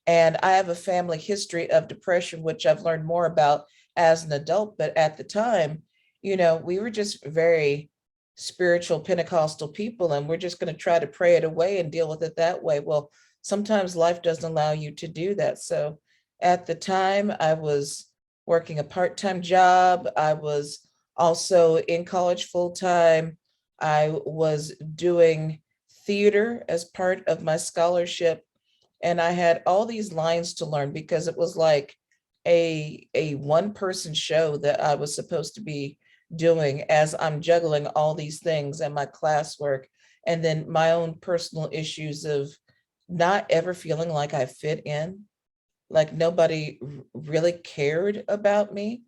And I have a family history of depression, which I've learned more about as an adult. But at the time, we were just very spiritual Pentecostal people, and we're just going to try to pray it away and deal with it that way. Well, sometimes life doesn't allow you to do that. So at the time, I was working a part-time job. I was also in college full-time. I was doing theater as part of my scholarship. And I had all these lines to learn because it was like a one-person show that I was supposed to be doing as I'm juggling all these things and my classwork, and then my own personal issues of not ever feeling like I fit in, like nobody really cared about me.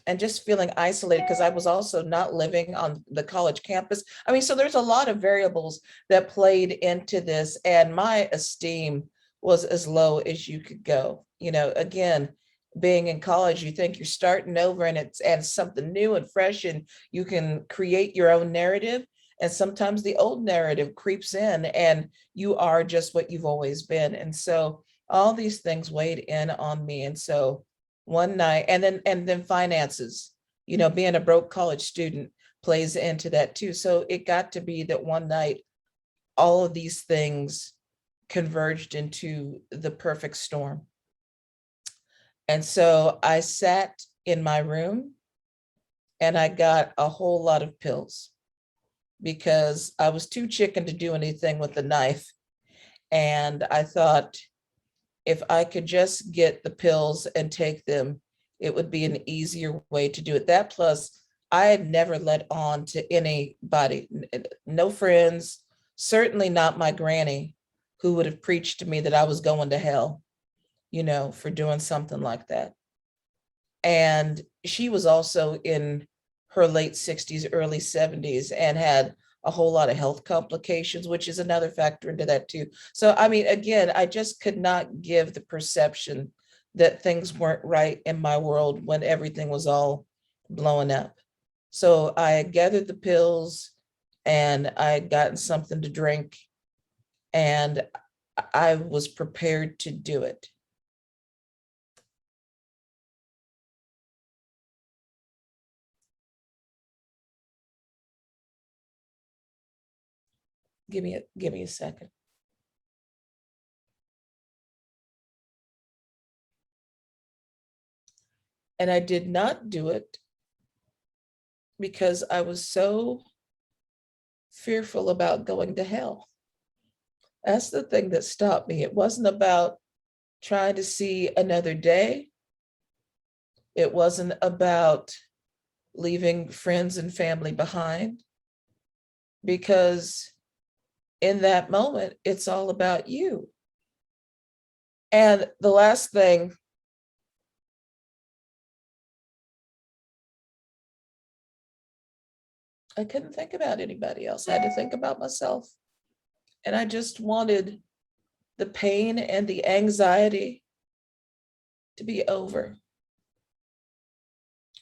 And just feeling isolated because I was also not living on the college campus. I mean, so there's a lot of variables that played into this, and my esteem was as low as you could go. Again, being in college, you think you're starting over and it's something new and fresh, and you can create your own narrative. And sometimes the old narrative creeps in and you are just what you've always been. And so all these things weighed in on me. And so one night, and then finances, being a broke college student plays into that too. So it got to be that one night, all of these things converged into the perfect storm. And so I sat in my room and I got a whole lot of pills because I was too chicken to do anything with the knife. And I thought, if I could just get the pills and take them, it would be an easier way to do it. That plus, I had never let on to anybody, no friends, certainly not my granny, who would have preached to me that I was going to hell, for doing something like that. And she was also in her late 60s, early 70s, and had a whole lot of health complications, which is another factor into that too. So, I mean, again, I just could not give the perception that things weren't right in my world when everything was all blowing up. So I had gathered the pills and I had gotten something to drink, and I was prepared to do it. Give me a second. And I did not do it because I was so fearful about going to hell. That's the thing that stopped me. It wasn't about trying to see another day. It wasn't about leaving friends and family behind, because in that moment, it's all about you. And the last thing, I couldn't think about anybody else. I had to think about myself. And I just wanted the pain and the anxiety to be over.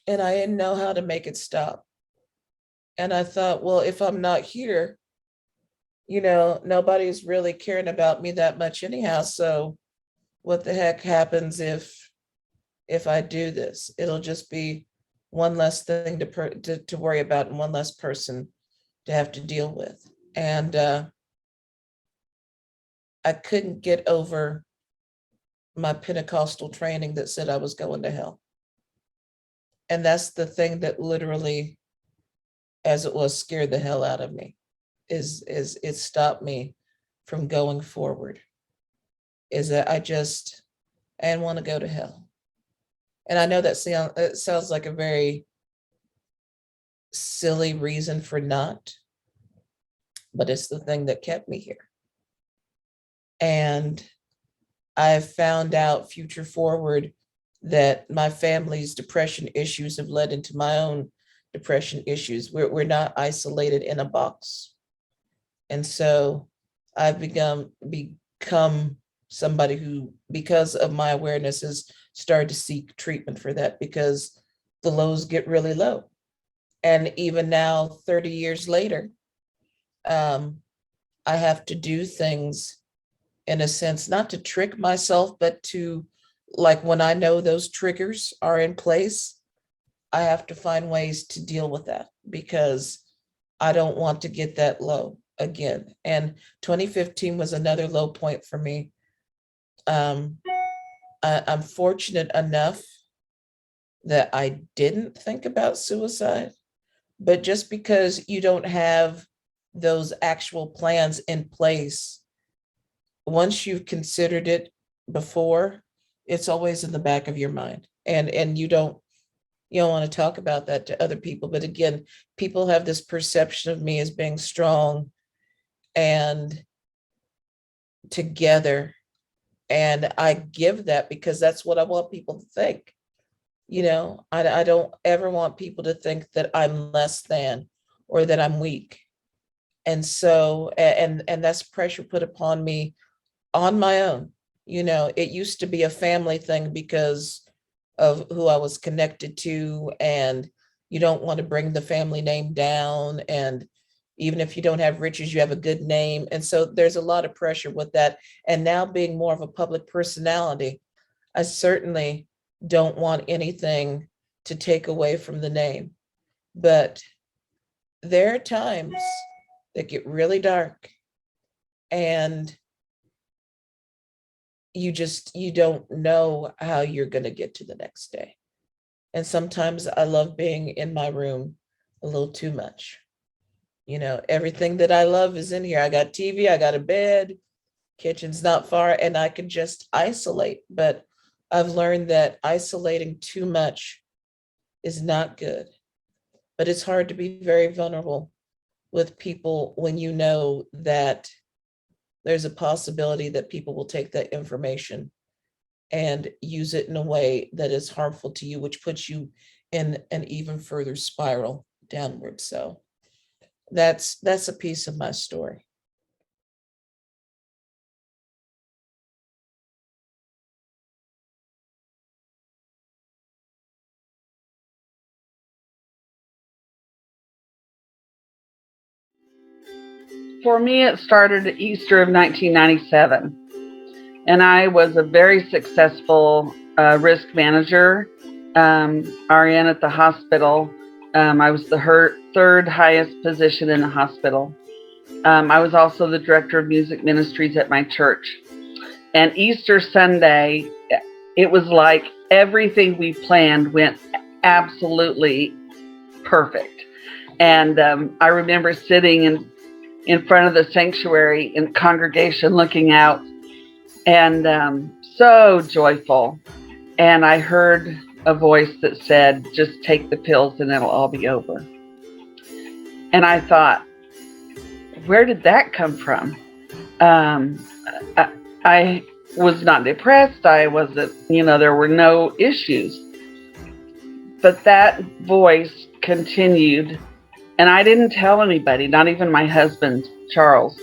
And I didn't know how to make it stop. And I thought, well, if I'm not here, nobody's really caring about me that much anyhow. So what the heck happens if I do this? It'll just be one less thing to worry about and one less person to have to deal with. And I couldn't get over my Pentecostal training that said I was going to hell. And that's the thing that literally as it was scared the hell out of me. Is it stopped me from going forward. Is that I didn't want to go to hell. And I know that it sounds like a very silly reason for not, but it's the thing that kept me here. And I found out future forward that my family's depression issues have led into my own depression issues. We're not isolated in a box. And so I've become somebody who, because of my awareness, has started to seek treatment for that, because the lows get really low. And even now, 30 years later, I have to do things in a sense, not to trick myself, but to, like, when I know those triggers are in place, I have to find ways to deal with that, because I don't want to get that low again. And 2015 was another low point for me. I'm fortunate enough that I didn't think about suicide, but just because you don't have those actual plans in place, once you've considered it before, it's always in the back of your mind. And you don't want to talk about that to other people. But again, people have this perception of me as being strong and together. And I give that because that's what I want people to think. I don't ever want people to think that I'm less than or that I'm weak. And so, and that's pressure put upon me on my own. It used to be a family thing because of who I was connected to, and you don't want to bring the family name down. And even if you don't have riches, you have a good name. And so there's a lot of pressure with that. And now being more of a public personality, I certainly don't want anything to take away from the name. But there are times that get really dark, and you don't know how you're going to get to the next day. And sometimes I love being in my room a little too much. Everything that I love is in here. I got TV, I got a bed, kitchen's not far, and I can just isolate. But I've learned that isolating too much is not good. But it's hard to be very vulnerable with people when you know that there's a possibility that people will take that information and use it in a way that is harmful to you, which puts you in an even further spiral downward. So that's a piece of my story. For me, it started at Easter of 1997, and I was a very successful risk manager, RN at the hospital. I was the third highest position in the hospital. I was also the director of music ministries at my church. And Easter Sunday, it was like everything we planned went absolutely perfect. And I remember sitting in front of the sanctuary in congregation looking out, and so joyful. And I heard a voice that said, "Just take the pills and it'll all be over." And I thought, where did that come from? I was not depressed. I wasn't, there were no issues. But that voice continued. And I didn't tell anybody, not even my husband, Charles,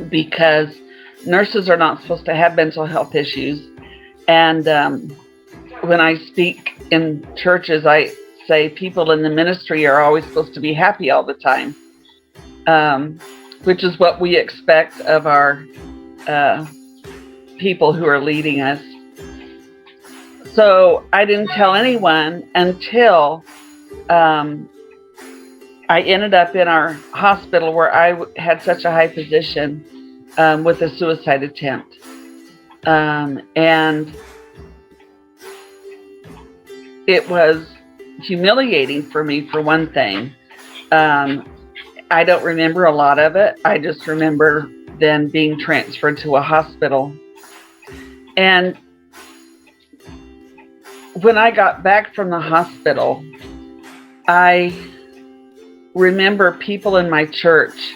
because nurses are not supposed to have mental health issues. And when I speak in churches, I say people in the ministry are always supposed to be happy all the time, which is what we expect of our people who are leading us. So I didn't tell anyone until I ended up in our hospital where I had such a high position with a suicide attempt. And it was humiliating for me, for one thing. I don't remember a lot of it. I just remember then being transferred to a hospital. And when I got back from the hospital, I remember people in my church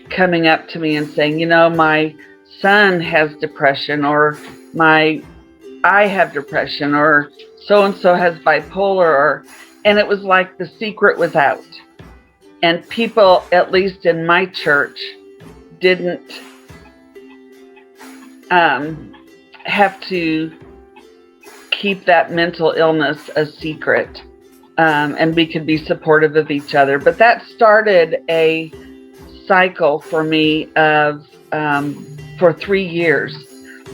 coming up to me and saying, you know, my son has depression, or I have depression, or so-and-so has bipolar, and it was like the secret was out. And people, at least in my church, didn't have to keep that mental illness a secret, and we could be supportive of each other. But that started a cycle for me of for 3 years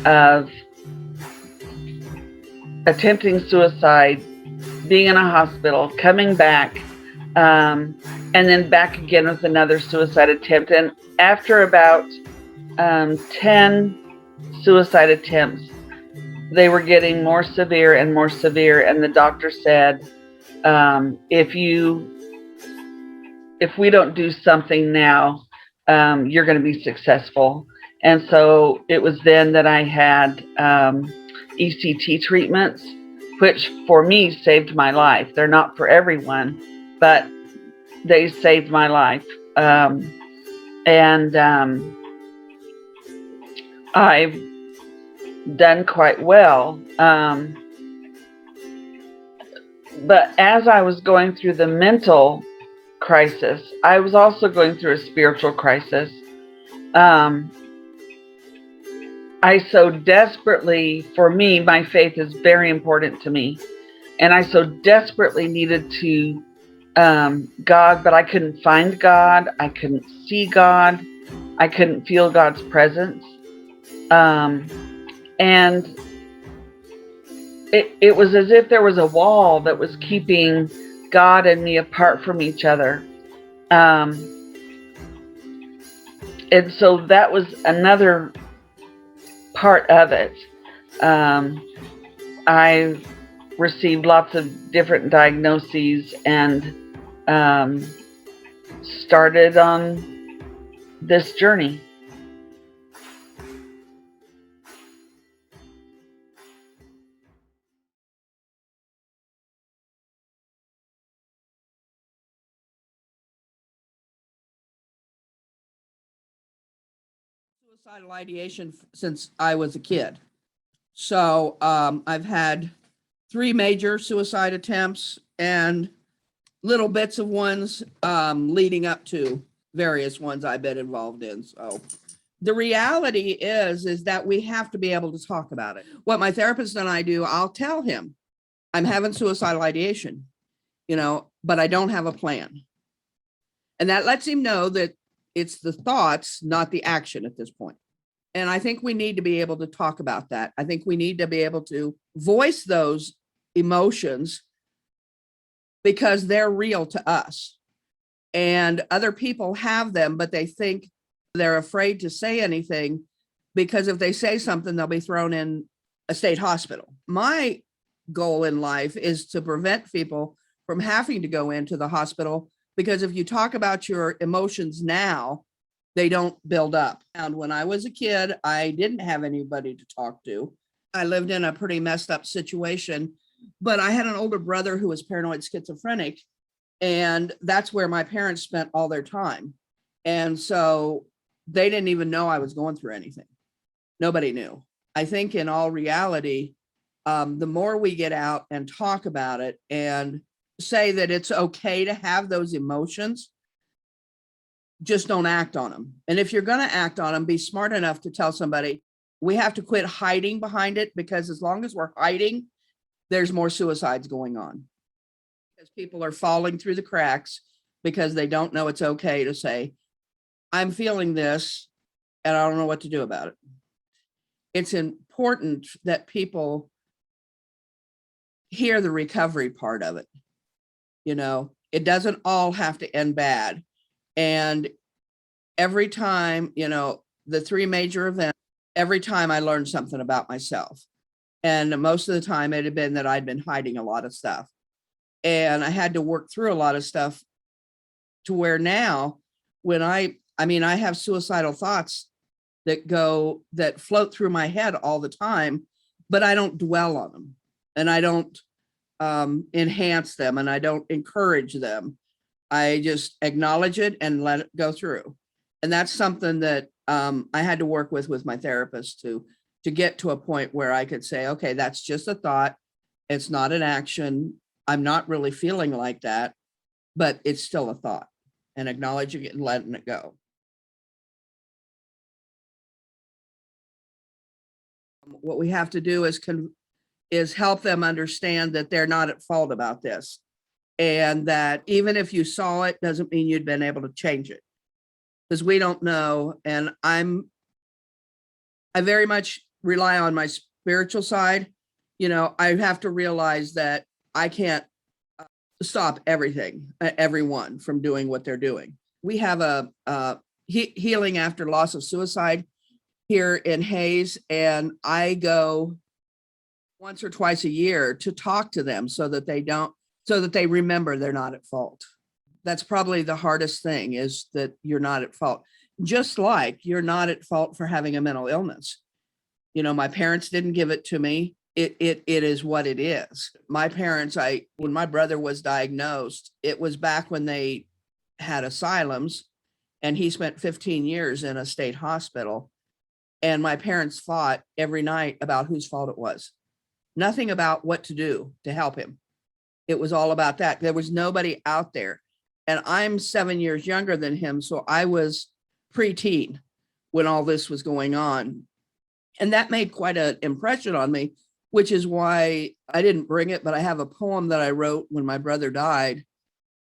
of attempting suicide, being in a hospital, coming back, and then back again with another suicide attempt. And after about 10 suicide attempts, they were getting more severe and more severe. And the doctor said, if we don't do something now, you're going to be successful. And so it was then that I had ECT treatments, which for me saved my life. They're not for everyone, but they saved my life. I've done quite well. But as I was going through the mental crisis, I was also going through a spiritual crisis. I so desperately, for me, my faith is very important to me. And I so desperately needed to God, but I couldn't find God. I couldn't see God. I couldn't feel God's presence. And it was as if there was a wall that was keeping God and me apart from each other. And so that was another part of it. I received lots of different diagnoses and started on this journey. Suicidal ideation since I was a kid. So I've had 3 major suicide attempts and little bits of ones leading up to various ones I've been involved in. So the reality is that we have to be able to talk about it. What my therapist and I do, I'll tell him I'm having suicidal ideation, but I don't have a plan. And that lets him know that it's the thoughts, not the action at this point. And I think we need to be able to talk about that. I think we need to be able to voice those emotions because they're real to us. And other people have them, but they think they're afraid to say anything because if they say something, they'll be thrown in a state hospital. My goal in life is to prevent people from having to go into the hospital, because if you talk about your emotions now, they don't build up. And when I was a kid, I didn't have anybody to talk to. I lived in a pretty messed up situation, but I had an older brother who was paranoid schizophrenic, and that's where my parents spent all their time. And so they didn't even know I was going through anything. Nobody knew. I think in all reality, the more we get out and talk about it and say that it's okay to have those emotions, just don't act on them. And if you're going to act on them, be smart enough to tell somebody, we have to quit hiding behind it, because as long as we're hiding, there's more suicides going on. Because people are falling through the cracks because they don't know it's okay to say, I'm feeling this and I don't know what to do about it. It's important that people hear the recovery part of it. It doesn't all have to end bad. And every time, the 3 major events, every time I learned something about myself. And most of the time it had been that I'd been hiding a lot of stuff. And I had to work through a lot of stuff to where now when I have suicidal thoughts that float through my head all the time, but I don't dwell on them and I don't enhance them and I don't encourage them. I just acknowledge it and let it go through. And that's something that I had to work with my therapist to get to a point where I could say, okay, that's just a thought. It's not an action. I'm not really feeling like that, but it's still a thought, and acknowledging it and letting it go. What we have to do is help them understand that they're not at fault about this. And that even if you saw it, doesn't mean you'd been able to change it. Because we don't know. And I very much rely on my spiritual side. You know, I have to realize that I can't stop everyone from doing what they're doing. We have a healing after loss of suicide here in Hayes, and I go once or twice a year to talk to them so that they remember they're not at fault. That's probably the hardest thing, is that you're not at fault. Just like you're not at fault for having a mental illness. You know, my parents didn't give it to me. It is what it is. My parents, when my brother was diagnosed, it was back when they had asylums, and he spent 15 years in a state hospital. And my parents fought every night about whose fault it was. Nothing about what to do to help him. It was all about that. There was nobody out there. And I'm 7 years younger than him. So I was preteen when all this was going on. And that made quite an impression on me, which is why I didn't bring it, but I have a poem that I wrote when my brother died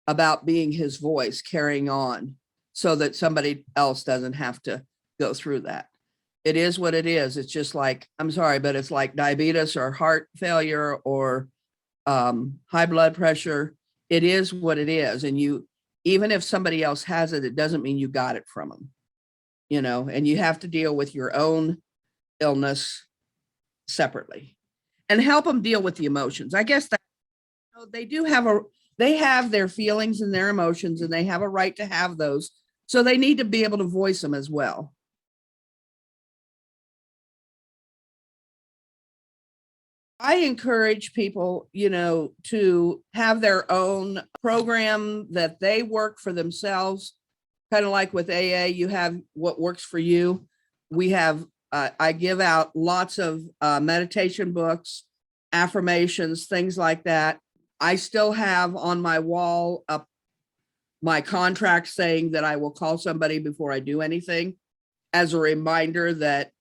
about being his voice, carrying on so that somebody else doesn't have to go through that. It is what it is. It's just like, I'm sorry, but it's like diabetes or heart failure or high blood pressure. It is what it is. And even if somebody else has it, it doesn't mean you got it from them, you know, and you have to deal with your own illness separately and help them deal with the emotions. I guess that they have their feelings and their emotions, and they have a right to have those. So they need to be able to voice them as well. I encourage people, you know, to have their own program that they work for themselves. Kind of like with AA, you have what works for you. We have, I give out lots of meditation books, affirmations, things like that. I still have on my wall my contract saying that I will call somebody before I do anything, as a reminder that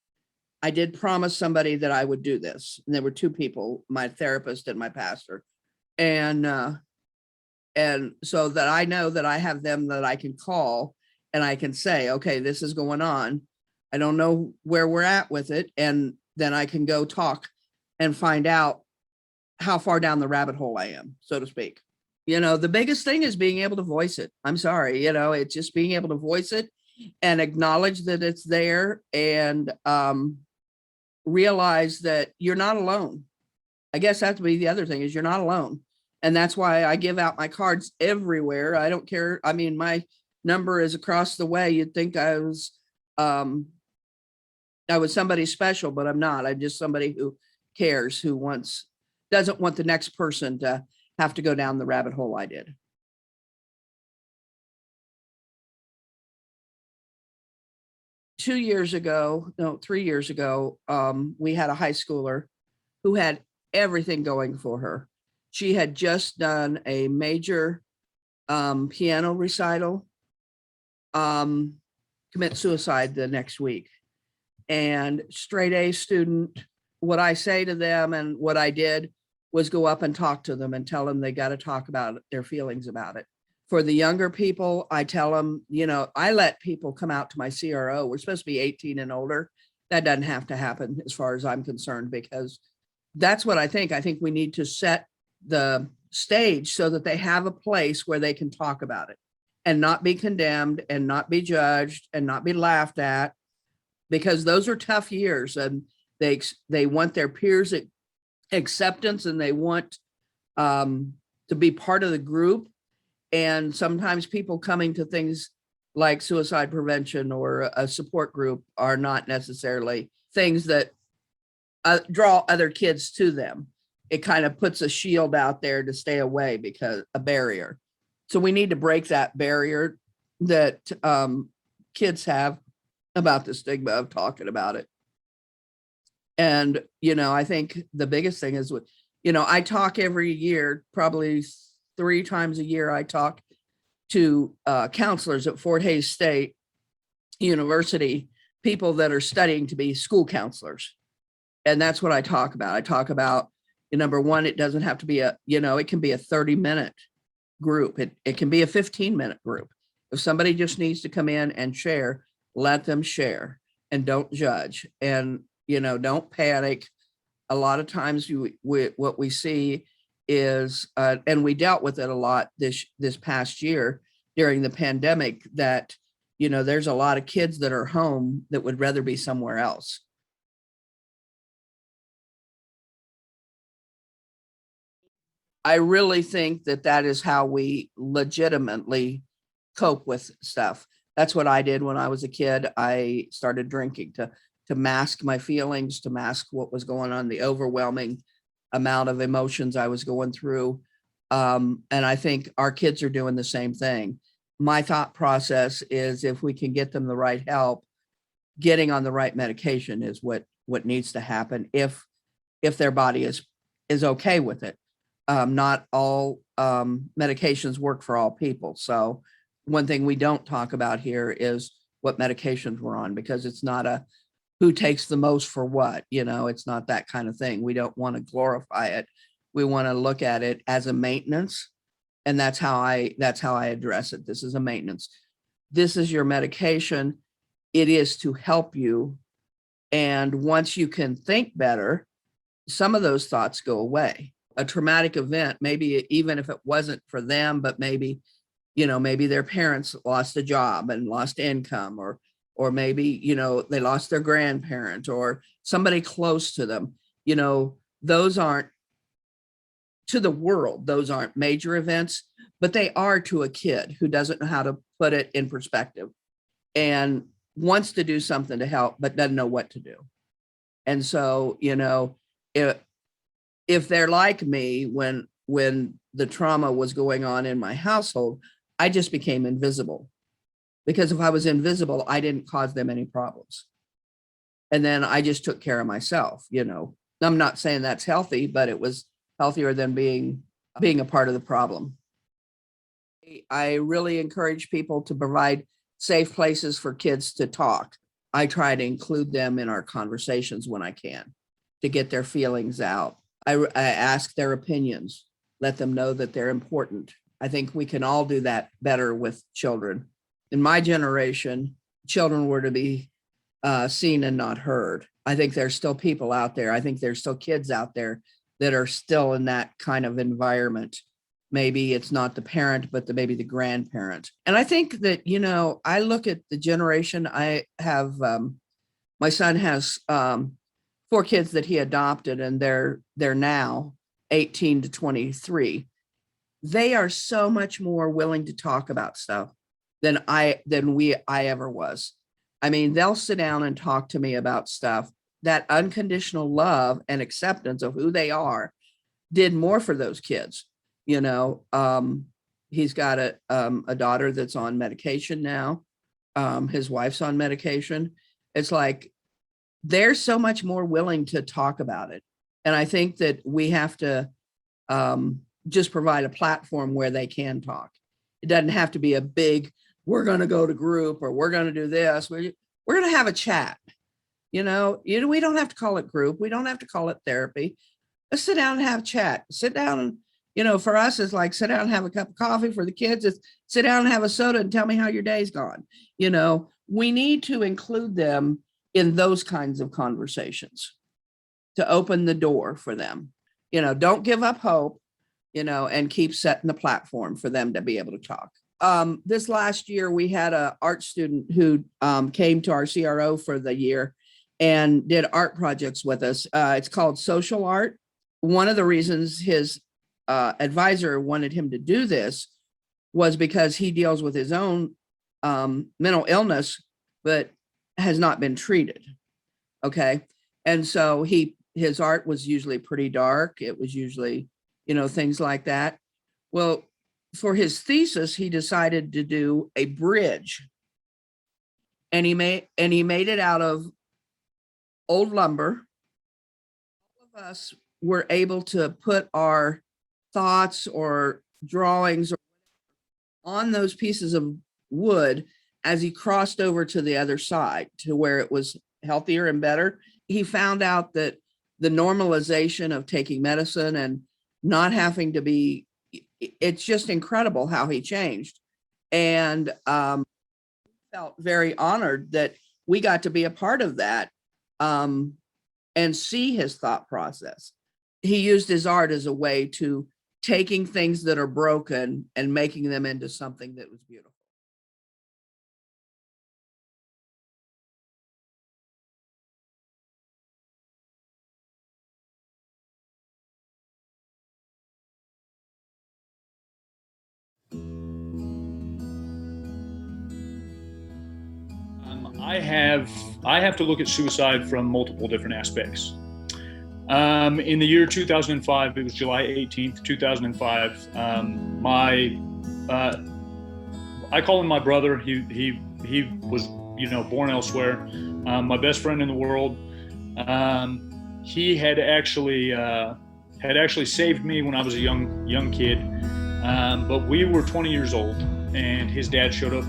I did promise somebody that I would do this. And there were two people, my therapist and my pastor. And so that I know that I have them that I can call and I can say, okay, this is going on. I don't know where we're at with it. And then I can go talk and find out how far down the rabbit hole I am, so to speak. You know, the biggest thing is being able to voice it. I'm sorry, you know, it's just being able to voice it and acknowledge that it's there, and realize that you're not alone. I guess that's the other thing, is you're not alone. And that's why I give out my cards everywhere. I don't care. I mean, my number is across the way. You'd think I was somebody special, but I'm not. I'm just somebody who cares, who doesn't want the next person to have to go down the rabbit hole I did. Three years ago, we had a high schooler who had everything going for her. She had just done a major piano recital, commit suicide the next week. And straight A student, what I say to them and what I did was go up and talk to them and tell them they got to talk about their feelings about it. For the younger people, I tell them, you know, I let people come out to my CRO. We're supposed to be 18 and older. That doesn't have to happen as far as I'm concerned, because that's what I think. I think we need to set the stage so that they have a place where they can talk about it and not be condemned and not be judged and not be laughed at, because those are tough years, and they want their peers' acceptance, and they want to be part of the group. And sometimes people coming to things like suicide prevention or a support group are not necessarily things that draw other kids to them. It kind of puts a shield out there to stay away, because a barrier. So we need to break that barrier that kids have about the stigma of talking about it. And, I think the biggest thing is with, I talk every year, probably 3 times a year, I talk to counselors at Fort Hays State University, people that are studying to be school counselors. And that's what I talk about. I talk about, number one, it doesn't have to be it can be a 30-minute group. It can be a 15-minute group. If somebody just needs to come in and share, let them share, and don't judge, and, don't panic. A lot of times what we see is, and we dealt with it a lot this past year during the pandemic, that, there's a lot of kids that are home that would rather be somewhere else. I really think that is how we legitimately cope with stuff. That's what I did when I was a kid. I started drinking to mask my feelings, to mask what was going on, the overwhelming amount of emotions I was going through. And I think our kids are doing the same thing. My thought process is, if we can get them the right help, getting on the right medication is what needs to happen if their body is okay with it. Not all medications work for all people. So one thing we don't talk about here is what medications we're on, because it's not a who takes the most for what, it's not that kind of thing. We don't want to glorify it. We want to look at it as a maintenance. And that's how I address it. This is a maintenance. This is your medication. It is to help you. And once you can think better, some of those thoughts go away. A traumatic event, maybe even if it wasn't for them, but maybe their parents lost a job and lost income, or maybe, they lost their grandparent or somebody close to them. Those aren't, to the world, those aren't major events, but they are to a kid who doesn't know how to put it in perspective and wants to do something to help, but doesn't know what to do. And so, if they're like me, when the trauma was going on in my household, I just became invisible, because if I was invisible, I didn't cause them any problems. And then I just took care of myself. I'm not saying that's healthy, but it was healthier than being a part of the problem. I really encourage people to provide safe places for kids to talk. I try to include them in our conversations when I can, to get their feelings out. I ask their opinions, let them know that they're important. I think we can all do that better with children. In my generation, children were to be seen and not heard. I think there's still people out there. I think there's still kids out there that are still in that kind of environment. Maybe it's not the parent, but maybe the grandparent. And I think that, I look at the generation I have, my son has 4 kids that he adopted, and they're now 18 to 23. They are so much more willing to talk about stuff than I ever was. I mean, they'll sit down and talk to me about stuff. That unconditional love and acceptance of who they are did more for those kids. He's got a daughter that's on medication now. His wife's on medication. It's like, they're so much more willing to talk about it. And I think that we have to just provide a platform where they can talk. It doesn't have to be a big, we're going to go to group, or we're going to do this. We're going to have a chat. We don't have to call it group. We don't have to call it therapy. Let's sit down and have a chat. Sit down and, for us, it's like, sit down and have a cup of coffee. For the kids, it's sit down and have a soda and tell me how your day's gone. We need to include them in those kinds of conversations to open the door for them. Don't give up hope, and keep setting the platform for them to be able to talk. This last year, we had an art student who came to our CRO for the year and did art projects with us. It's called social art. One of the reasons his advisor wanted him to do this was because he deals with his own mental illness, but has not been treated. Okay. And so his art was usually pretty dark. It was usually, things like that. Well, for his thesis, he decided to do a bridge, and he made it out of old lumber. All of us were able to put our thoughts or drawings on those pieces of wood as he crossed over to the other side to where it was healthier and better. He found out that the normalization of taking medicine and not having to be, it's just incredible how he changed. And felt very honored that we got to be a part of that and see his thought process. He used his art as a way to taking things that are broken and making them into something that was beautiful. I have to look at suicide from multiple different aspects. In the year 2005, it was July 18th, 2005. I call him my brother. He was, born elsewhere. My best friend in the world. He had actually saved me when I was a young kid. But we were 20 years old, and his dad showed up,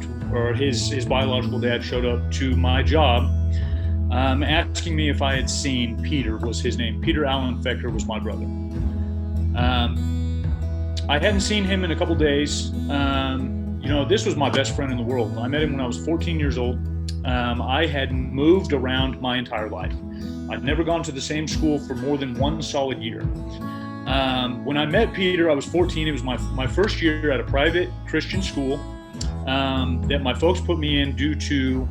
his biological dad showed up to my job, asking me if I had seen Peter, was his name. Peter Allen Fechter was my brother. I hadn't seen him in a couple days. This was my best friend in the world. I met him when I was 14 years old. I had moved around my entire life. I'd never gone to the same school for more than one solid year. When I met Peter, I was 14. It was my first year at a private Christian school that my folks put me in due to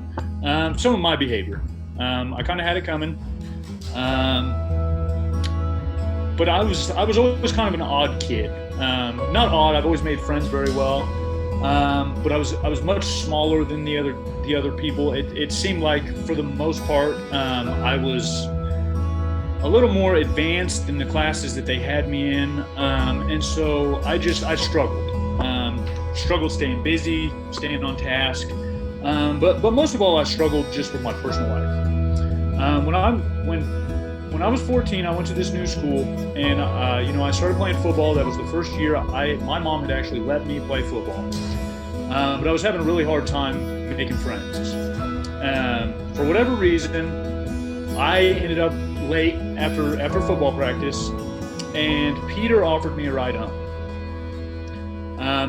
some of my behavior. I kind of had it coming, but I was always kind of an odd kid. Not odd. I've always made friends very well, but I was much smaller than the other people. It seemed like for the most part I was a little more advanced in the classes that they had me in, and so I struggled staying busy, staying on task, but most of all I struggled just with my personal life. When I was 14, I went to this new school, and I started playing football. That was the first year my mom had actually let me play football, but I was having a really hard time making friends. For whatever reason, I ended up late after football practice, and Peter offered me a ride home.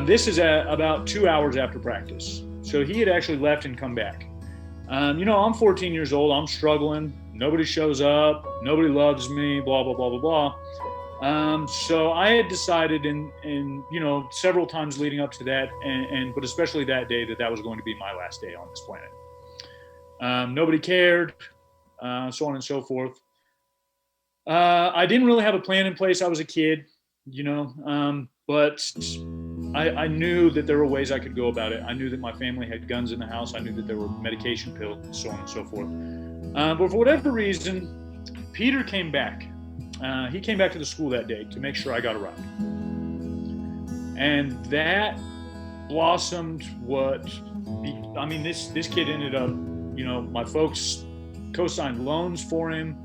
This is at about 2 hours after practice. So he had actually left and come back. I'm 14 years old, I'm struggling, nobody shows up, nobody loves me, blah, blah, blah, blah, blah. So I had decided in several times leading up to that, but especially that day, that was going to be my last day on this planet. Nobody cared, so on and so forth. I didn't really have a plan in place. I was a kid, but I knew that there were ways I could go about it. I knew that my family had guns in the house. I knew that there were medication pills, so on and so forth. But for whatever reason, Peter came back. He came back to the school that day to make sure I got a ride. And that blossomed this kid ended up, my folks co-signed loans for him.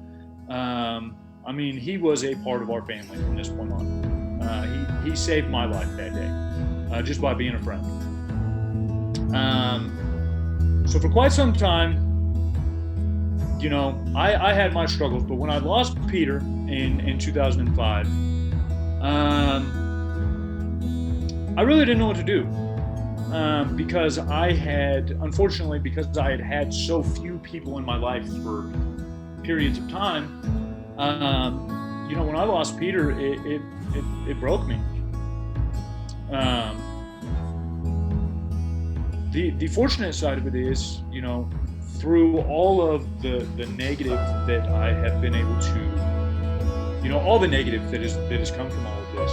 He was a part of our family from this point on. He saved my life that day, just by being a friend. So for quite some time, I had my struggles, but when I lost Peter in 2005, I really didn't know what to do. Because I had had so few people in my life for periods of time, when I lost Peter, it broke me. The fortunate side of it is, through all of the negative that I have been able to, all the negative that has come from all of this,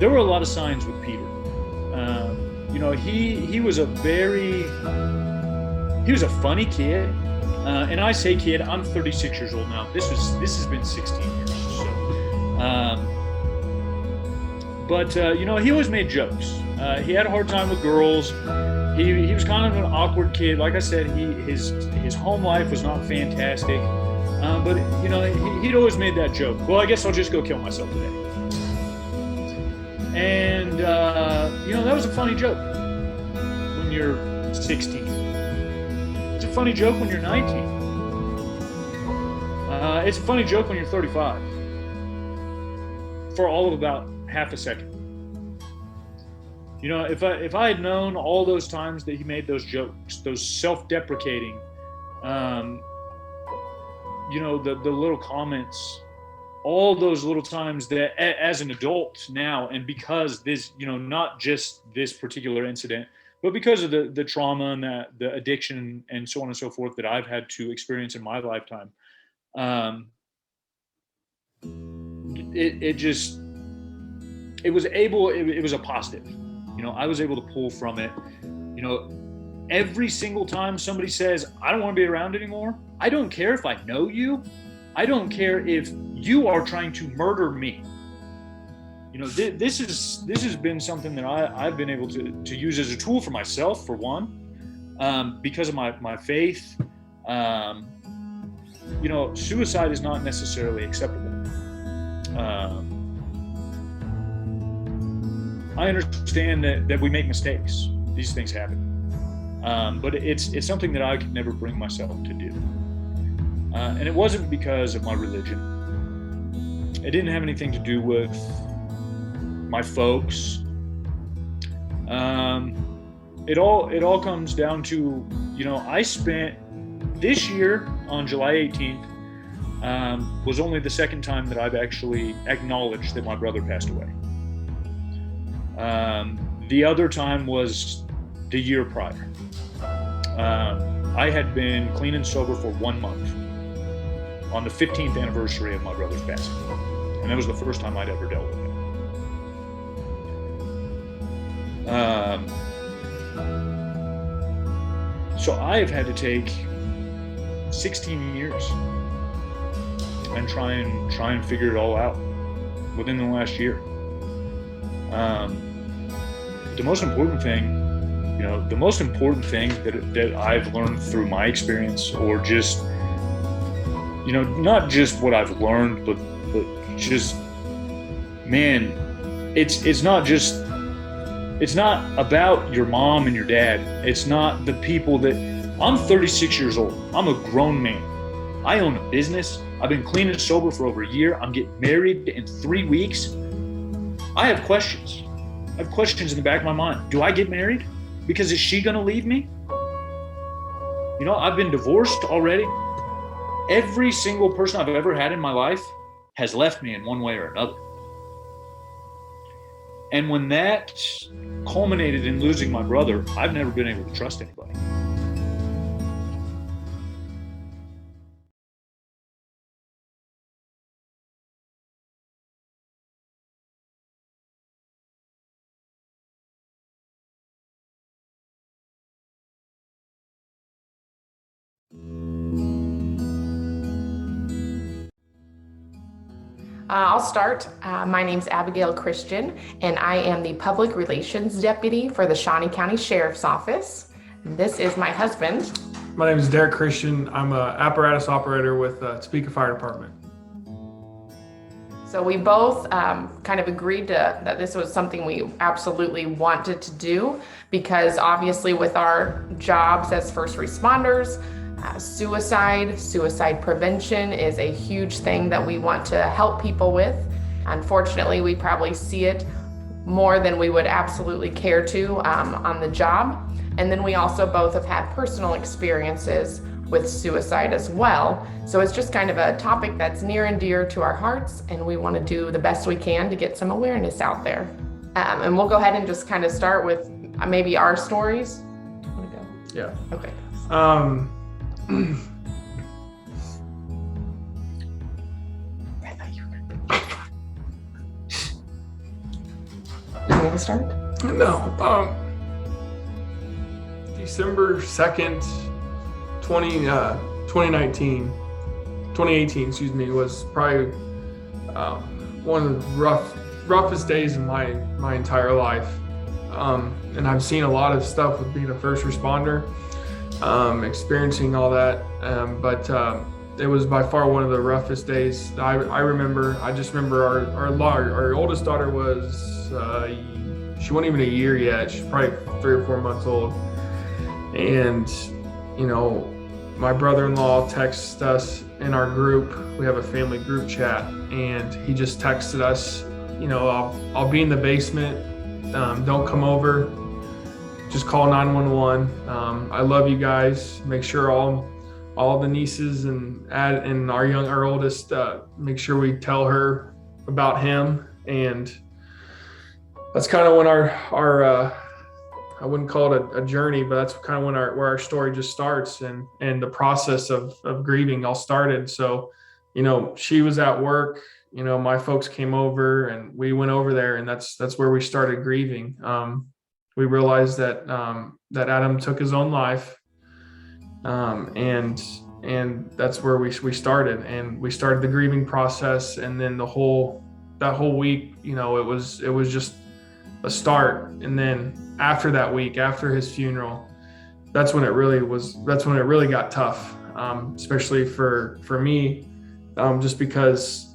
there were a lot of signs with Peter. He was a funny kid. And I say kid, I'm 36 years old now. This has been 16 years. So, he always made jokes. He had a hard time with girls. He was kind of an awkward kid. Like I said, his home life was not fantastic. But he'd always made that joke. Well, I guess I'll just go kill myself today. And that was a funny joke when you're 16. It's a funny joke when you're 19. It's a funny joke when you're 35. For all of about half a second. If I had known all those times that he made those jokes, those self-deprecating, the little comments, all those little times that as an adult now, and because this, not just this particular incident, but because of the trauma and the addiction and so on and so forth that I've had to experience in my lifetime, it was a positive. I was able to pull from it. Every single time somebody says, I don't want to be around anymore, I don't care if I know you. I don't care if you are trying to murder me. This has been something that I've been able to use as a tool for myself, for one, because of my faith. Suicide is not necessarily acceptable. I understand that we make mistakes. These things happen. But it's something that I could never bring myself to do. And it wasn't because of my religion. It didn't have anything to do with my folks. It all comes down to, I spent this year on July 18th, was only the second time that I've actually acknowledged that my brother passed away. The other time was the year prior. I had been clean and sober for 1 month on the 15th anniversary of my brother's passing. And that was the first time I'd ever dealt with it. So I've had to take 16 years and try and figure it all out within the last year. The most important thing that I've learned through my experience, or just, not just what I've learned, but just, man, it's not about your mom and your dad. It's not the people that, I'm 36 years old. I'm a grown man. I own a business. I've been clean and sober for over a year. I'm getting married in 3 weeks. I have questions. I have questions in the back of my mind. Do I get married? Because is she gonna leave me? I've been divorced already. Every single person I've ever had in my life has left me in one way or another. And when that culminated in losing my brother, I've never been able to trust anybody. I'll start. My name's Abigail Christian, and I am the Public Relations Deputy for the Shawnee County Sheriff's Office. This is my husband. My name is Derek Christian. I'm an apparatus operator with Topeka Fire Department. So we both kind of agreed that this was something we absolutely wanted to do, because obviously with our jobs as first responders, suicide prevention is a huge thing that we want to help people with. Unfortunately, we probably see it more than we would absolutely care to on the job. And then we also both have had personal experiences with suicide as well. So it's just kind of a topic that's near and dear to our hearts, and we want to do the best we can to get some awareness out there. And we'll go ahead and just kind of start with maybe our stories. Want to go? Yeah. Okay. Do we have a start? No. December 2nd, 2018, excuse me, was probably one of the roughest days in my entire life. And I've seen a lot of stuff with being a first responder, experiencing all that. But it was by far one of the roughest days. I remember our oldest daughter was, she wasn't even a year yet. She's probably 3 or 4 months old. And, you know, my brother-in-law texted us in our group. We have a family group chat, and he just texted us, you know, I'll be in the basement. Don't come over. Just call 911. I love you guys. Make sure all the nieces and our oldest, make sure we tell her about him. And that's kind of when our I wouldn't call it a journey, but that's kind of when where our story just starts, and the process of grieving all started. So, you know, she was at work, you know, my folks came over and we went over there, and that's where we started grieving. We realized that Adam took his own life, and that's where we started, and we started the grieving process. And then that whole week, you know, it was just a start. And then after that week, after his funeral, that's when it really got tough, especially for me, just because,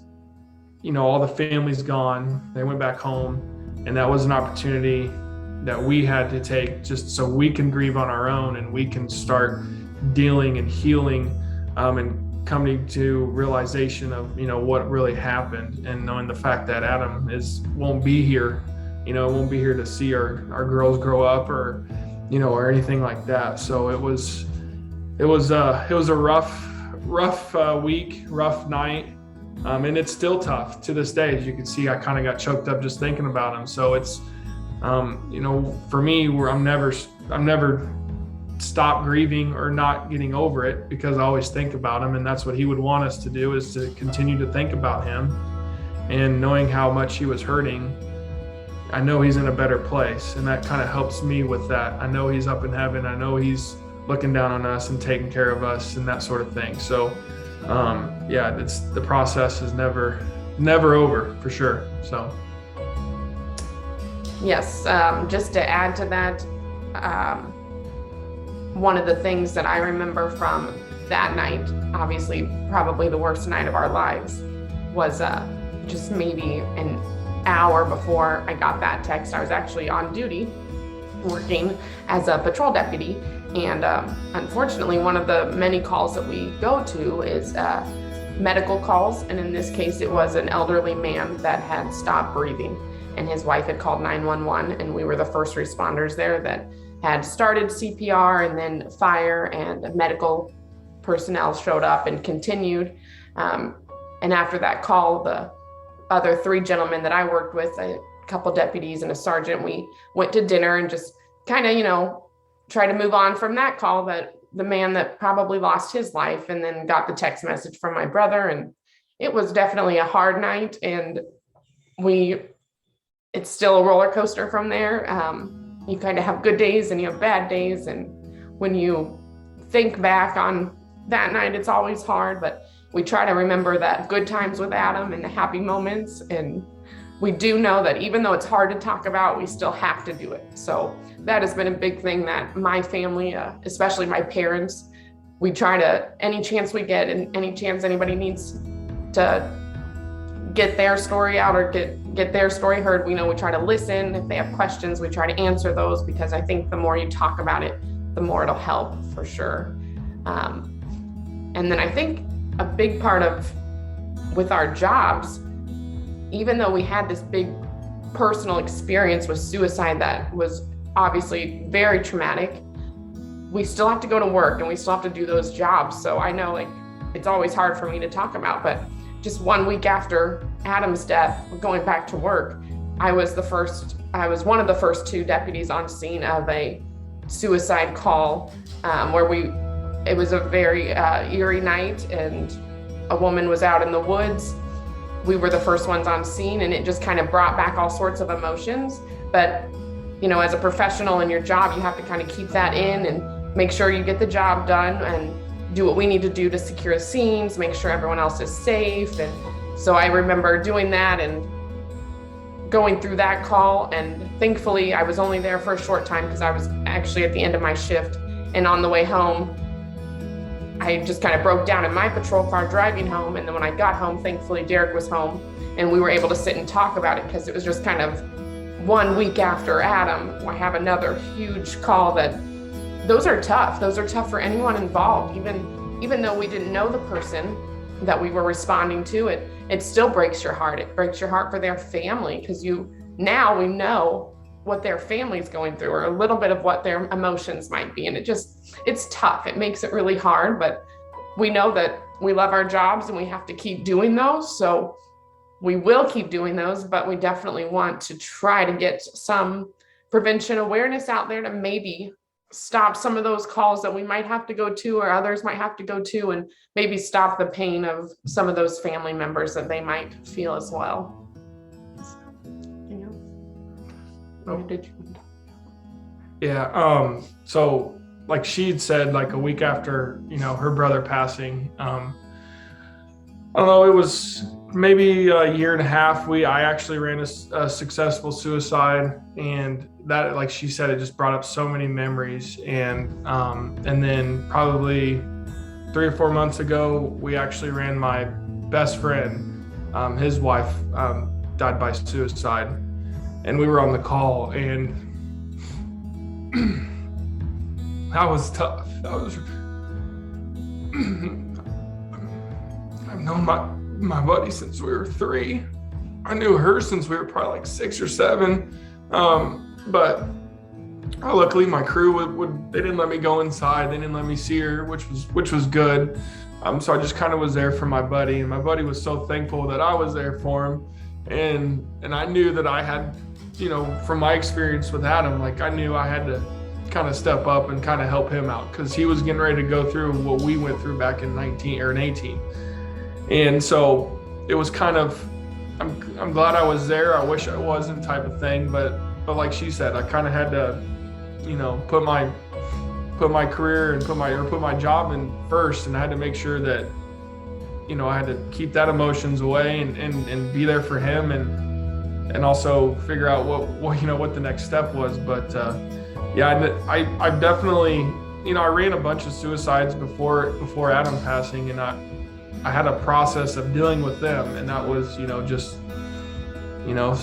you know, all the family's gone, they went back home, and that was an opportunity that we had to take just so we can grieve on our own, and we can start dealing and healing, and coming to realization of, you know, what really happened, and knowing the fact that Adam won't be here, you know, won't be here to see our girls grow up, or, you know, or anything like that. So it was a rough week, rough night. And it's still tough to this day. As you can see, I kind of got choked up just thinking about him. So it's, you know, for me, where I'm never stopped grieving or not getting over it, because I always think about him, and that's what he would want us to do, is to continue to think about him. And knowing how much he was hurting, I know he's in a better place, and that kind of helps me with that. I know he's up in heaven. I know he's looking down on us and taking care of us and that sort of thing. So, yeah, the process is never over, for sure. So, yes, just to add to that, one of the things that I remember from that night, obviously probably the worst night of our lives, was just maybe an hour before I got that text. I was actually on duty working as a patrol deputy, and unfortunately one of the many calls that we go to is medical calls, and in this case it was an elderly man that had stopped breathing, and his wife had called 911, and we were the first responders there that had started CPR, and then fire and medical personnel showed up and continued. And after that call, the other 3 gentlemen that I worked with, a couple deputies and a sergeant, we went to dinner and just kind of, you know, try to move on from that call, that the man that probably lost his life, and then got the text message from my brother. And it was definitely a hard night, and it's still a roller coaster from there. You kind of have good days and you have bad days. And when you think back on that night, it's always hard, but we try to remember that good times with Adam and the happy moments. And we do know that even though it's hard to talk about, we still have to do it. So that has been a big thing that my family, especially my parents, we try to, any chance we get and any chance anybody needs to get their story out or get their story heard, we know we try to listen. If they have questions, we try to answer those, because I think the more you talk about it, the more it'll help, for sure. And then I think a big part of, with our jobs, even though we had this big personal experience with suicide that was obviously very traumatic, we still have to go to work and we still have to do those jobs. So I know, like, it's always hard for me to talk about, but just 1 week after Adam's death, going back to work, I was one of the first 2 deputies on scene of a suicide call, where it was a very eerie night, and a woman was out in the woods we were the first ones on scene, and it just kind of brought back all sorts of emotions. But, you know, as a professional in your job, you have to kind of keep that in and make sure you get the job done and do what we need to do to secure scenes, make sure everyone else is safe. And so I remember doing that and going through that call, and thankfully I was only there for a short time because I was actually at the end of my shift. And on the way home, I just kind of broke down in my patrol car driving home. And then when I got home, thankfully Derek was home and we were able to sit and talk about it, because it was just kind of 1 week after Adam, I have another huge call that those are tough. Those are tough for anyone involved. Even though we didn't know the person that we were responding to, it still breaks your heart. It breaks your heart for their family, because now we know what their family's going through, or a little bit of what their emotions might be. And it's tough. It makes it really hard, but we know that we love our jobs and we have to keep doing those. So we will keep doing those, but we definitely want to try to get some prevention awareness out there to maybe stop some of those calls that we might have to go to, or others might have to go to, and maybe stop the pain of some of those family members that they might feel as well. Yeah. So like she'd said, like a week after, her brother passing, I don't know, it was maybe a year and a half. I actually ran a successful suicide, and that, like she said, it just brought up so many memories. And then probably 3 or 4 months ago, we actually ran my best friend. His wife died by suicide, and we were on the call, and that was tough. I've known my buddy since we were 3. I knew her since we were probably like 6 or 7. But luckily my crew they didn't let me go inside. They didn't let me see her, which was good. So I just kind of was there for my buddy, and my buddy was so thankful that I was there for him. And I knew that I had, from my experience with Adam, like I knew I had to kind of step up and kind of help him out, because he was getting ready to go through what we went through back in 18. And so it was kind of, I'm glad I was there. I wish I wasn't, type of thing. But like she said, I kind of had to, put my career and put my job in first, and I had to make sure that, I had to keep that emotions away and be there for him, and also figure out what the next step was. But yeah, I definitely, I ran a bunch of suicides before Adam passing, and I had a process of dealing with them, and that was, just,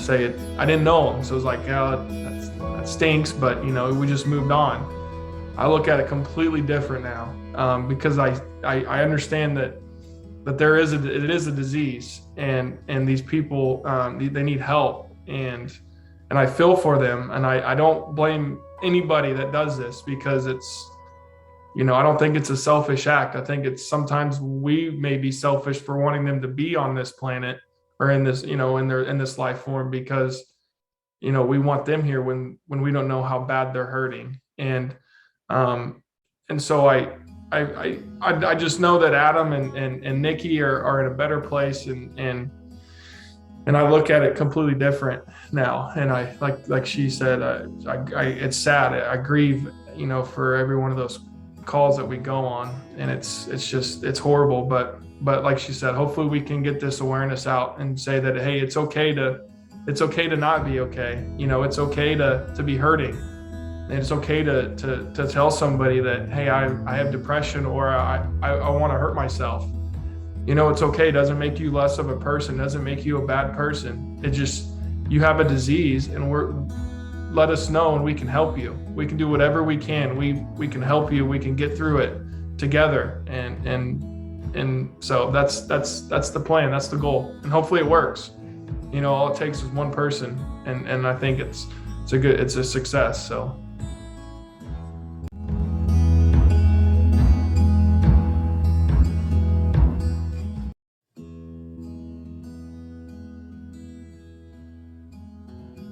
say it. I didn't know him, so it was like, that stinks, but we just moved on. I look at it completely different now, because I understand that it is a disease, and these people, they need help, and I feel for them, and I don't blame anybody that does this, because it's, I don't think it's a selfish act. I think it's sometimes we may be selfish for wanting them to be on this planet, or in this, in this life form, because, we want them here when we don't know how bad they're hurting. And so I just know that Adam and Nikki are in a better place, and I look at it completely different now. And I, like she said, it's sad. I grieve, for every one of those calls that we go on, and it's horrible. But like she said, hopefully we can get this awareness out and say that, hey, it's okay to not be okay. It's okay to be hurting. And it's okay to tell somebody that, hey, I have depression, or I want to hurt myself. It's okay. It doesn't make you less of a person. It doesn't make you a bad person. It just, you have a disease, and let us know, and we can help you. We can do whatever we can. We can help you. We can get through it together. And so that's the plan. That's the goal. And hopefully it works. All it takes is one person, and I think it's a success. So.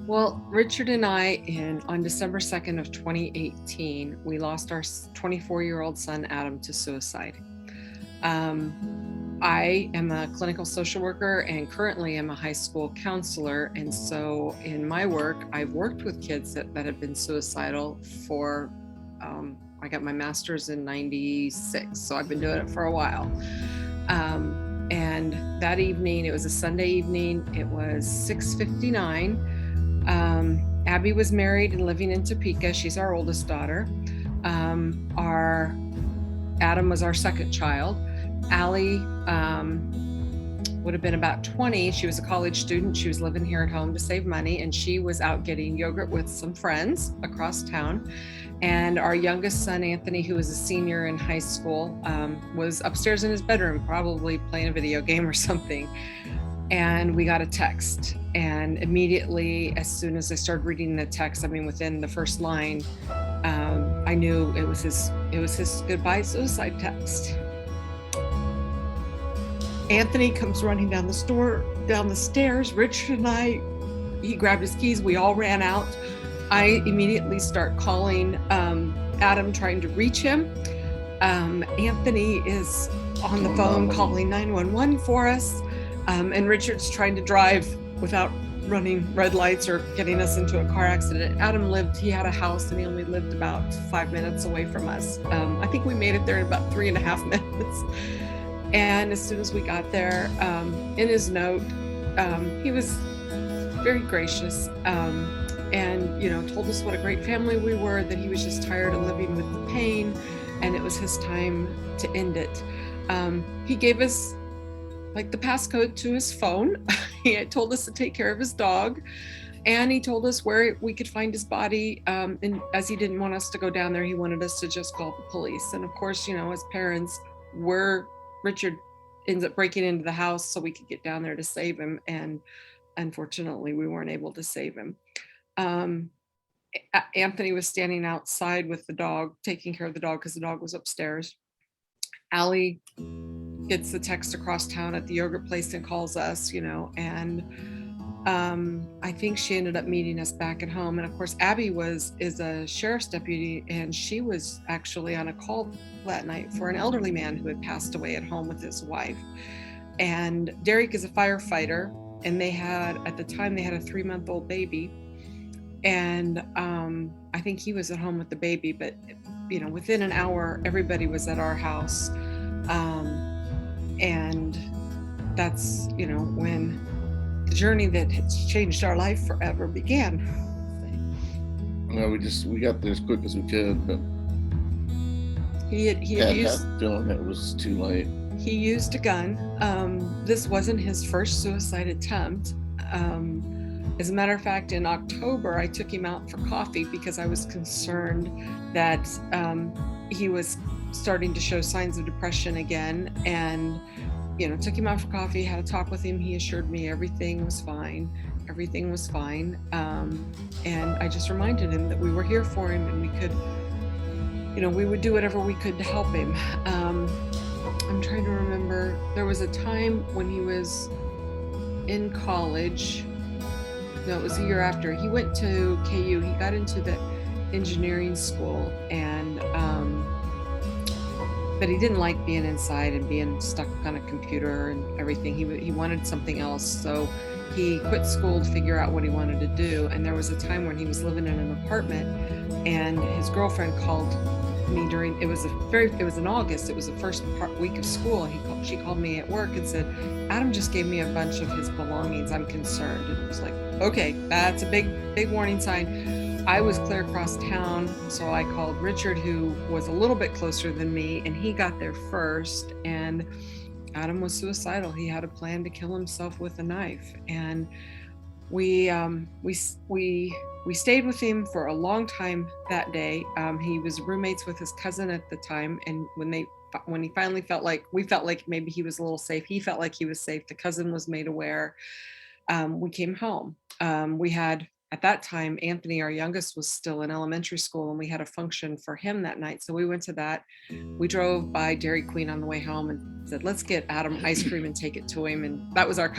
Well, Richard and I, on December 2nd of 2018, we lost our 24-year-old son, Adam, to suicide. I am a clinical social worker and currently am a high school counselor. And so in my work, I've worked with kids that have been suicidal for, I got my master's in 96, so I've been doing it for a while. And that evening, it was a Sunday evening, it was 6:59. Abby was married and living in Topeka. She's our oldest daughter. Adam was our second child. Allie would have been about 20. She was a college student. She was living here at home to save money, and she was out getting yogurt with some friends across town. And our youngest son, Anthony, who was a senior in high school, was upstairs in his bedroom, probably playing a video game or something. And we got a text. And immediately, as soon as I started reading the text, within the first line, I knew it was his goodbye suicide text. Anthony comes running down the stairs. Richard and I, he grabbed his keys. We all ran out. I immediately start calling Adam, trying to reach him. Anthony is on the phone calling 911 for us. And Richard's trying to drive without running red lights or getting us into a car accident. Adam he had a house and he only lived about 5 minutes away from us. I think we made it there in about 3.5 minutes. And as soon as we got there, in his note, he was very gracious and, told us what a great family we were, that he was just tired of living with the pain and it was his time to end it. He gave us the passcode to his phone. He had told us to take care of his dog, and he told us where we could find his body. And as he didn't want us to go down there, he wanted us to just call the police. And of course, as parents, Richard ends up breaking into the house so we could get down there to save him. And unfortunately, we weren't able to save him. Anthony was standing outside with the dog, taking care of the dog because the dog was upstairs. Allie gets the text across town at the yogurt place and calls us, and I think she ended up meeting us back at home. And of course, Abby is a sheriff's deputy, and she was actually on a call that night for an elderly man who had passed away at home with his wife. And Derek is a firefighter, and at the time they had a 3-month-old baby. And I think he was at home with the baby, but within an hour, everybody was at our house. And that's, when the journey that has changed our life forever began. Well, we got there as quick as we could, but he had used that feeling that it was too late. He used a gun. This wasn't his first suicide attempt. As a matter of fact, in October, I took him out for coffee because I was concerned that he was starting to show signs of depression again. And, took him out for coffee, had a talk with him. He assured me everything was fine. And I just reminded him that we were here for him and we could, we would do whatever we could to help him. I'm trying to remember, there was a time when he was in college. No, it was a year after. He went to KU. He got into the engineering school, and but he didn't like being inside and being stuck on a computer and everything. He wanted something else, so he quit school to figure out what he wanted to do. And there was a time when he was living in an apartment, and his girlfriend called me it was in August. It was the first week of school. She called me at work and said, "Adam just gave me a bunch of his belongings. I'm concerned." And it was like, okay, that's a big warning sign. I was clear across town, so I called Richard, who was a little bit closer than me, and he got there first. And Adam was suicidal. He had a plan to kill himself with a knife, and we stayed with him for a long time that day. He was roommates with his cousin at the time, and when he finally we felt like maybe he was a little safe. He felt like he was safe. The cousin was made aware. We came home. We had, at that time, Anthony, our youngest, was still in elementary school, and we had a function for him that night. So we went to that. We drove by Dairy Queen on the way home and said, let's get Adam ice cream and take it to him. And that was our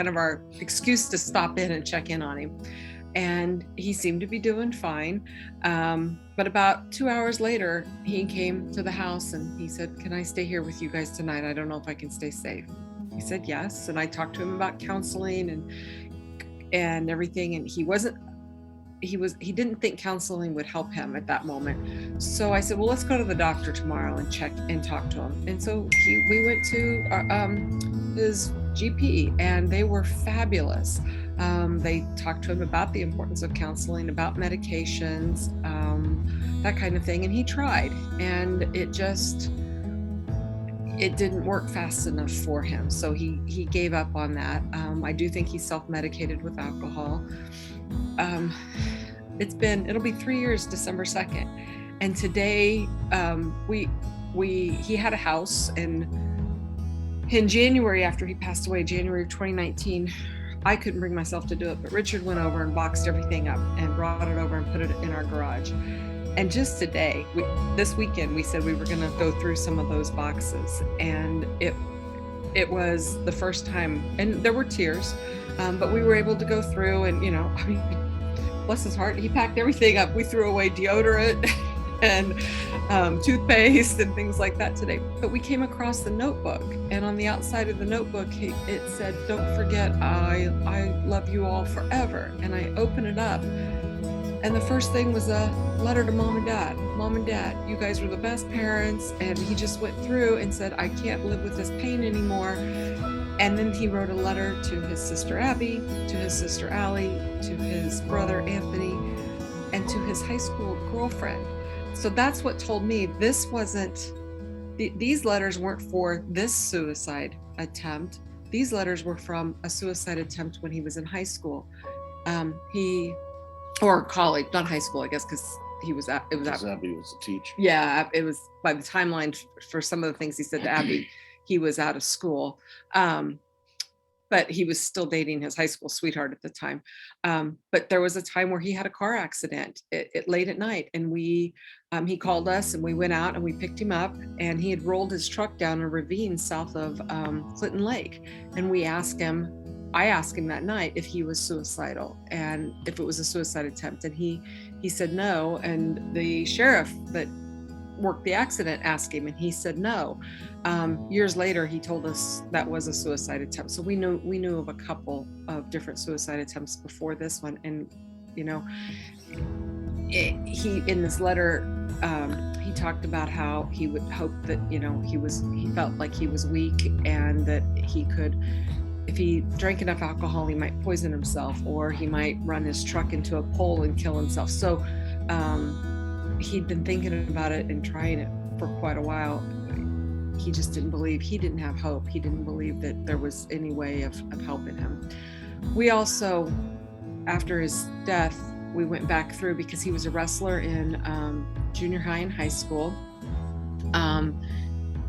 excuse to stop in and check in on him. And he seemed to be doing fine. But about 2 hours later, he came to the house and he said, "Can I stay here with you guys tonight? I don't know if I can stay safe." said yes. And I talked to him about counseling and everything. And he didn't think counseling would help him at that moment. So I said, well, let's go to the doctor tomorrow and check and talk to him. And so we went to his GP, and they were fabulous. They talked to him about the importance of counseling, about medications, that kind of thing. And he tried, and it didn't work fast enough for him. So he gave up on that. I do think he self-medicated with alcohol. It'll be 3 years, December 2nd. And today, he had a house, and in January, after he passed away, January of 2019, I couldn't bring myself to do it, but Richard went over and boxed everything up and brought it over and put it in our garage. And just today, this weekend, we said we were gonna go through some of those boxes, and it was the first time, and there were tears, but we were able to go through and, I mean, bless his heart, he packed everything up. We threw away deodorant and toothpaste and things like that today. But we came across the notebook, and on the outside of the notebook, it said, "Don't forget, I love you all forever." And I opened it up, and the first thing was a letter to Mom and Dad. "Mom and Dad, you guys were the best parents." And he just went through and said, "I can't live with this pain anymore." And then he wrote a letter to his sister Abby, to his sister Allie, to his brother Anthony, and to his high school girlfriend. So that's what told me this wasn't, these letters weren't for this suicide attempt. These letters were from a suicide attempt when he was in high school. Or college, not high school, I guess, because he was Abby was a teacher. Yeah, it was by the timeline for some of the things he said to Abby, he was out of school. But he was still dating his high school sweetheart at the time. But there was a time where he had a car accident late at night, and he called us, and we went out and we picked him up, and he had rolled his truck down a ravine south of Clinton Lake. And I asked him that night if he was suicidal and if it was a suicide attempt, and he said no. And the sheriff that worked the accident asked him, and he said no. Years later, he told us that was a suicide attempt. So we knew of a couple of different suicide attempts before this one. And he in this letter, he talked about how he would hope that he felt like he was weak, and that he could, if he drank enough alcohol, he might poison himself, or he might run his truck into a pole and kill himself. So he'd been thinking about it and trying it for quite a while. He just didn't believe, he didn't have hope. He didn't believe that there was any way of helping him. We also, after his death, we went back through, because he was a wrestler in junior high and high school.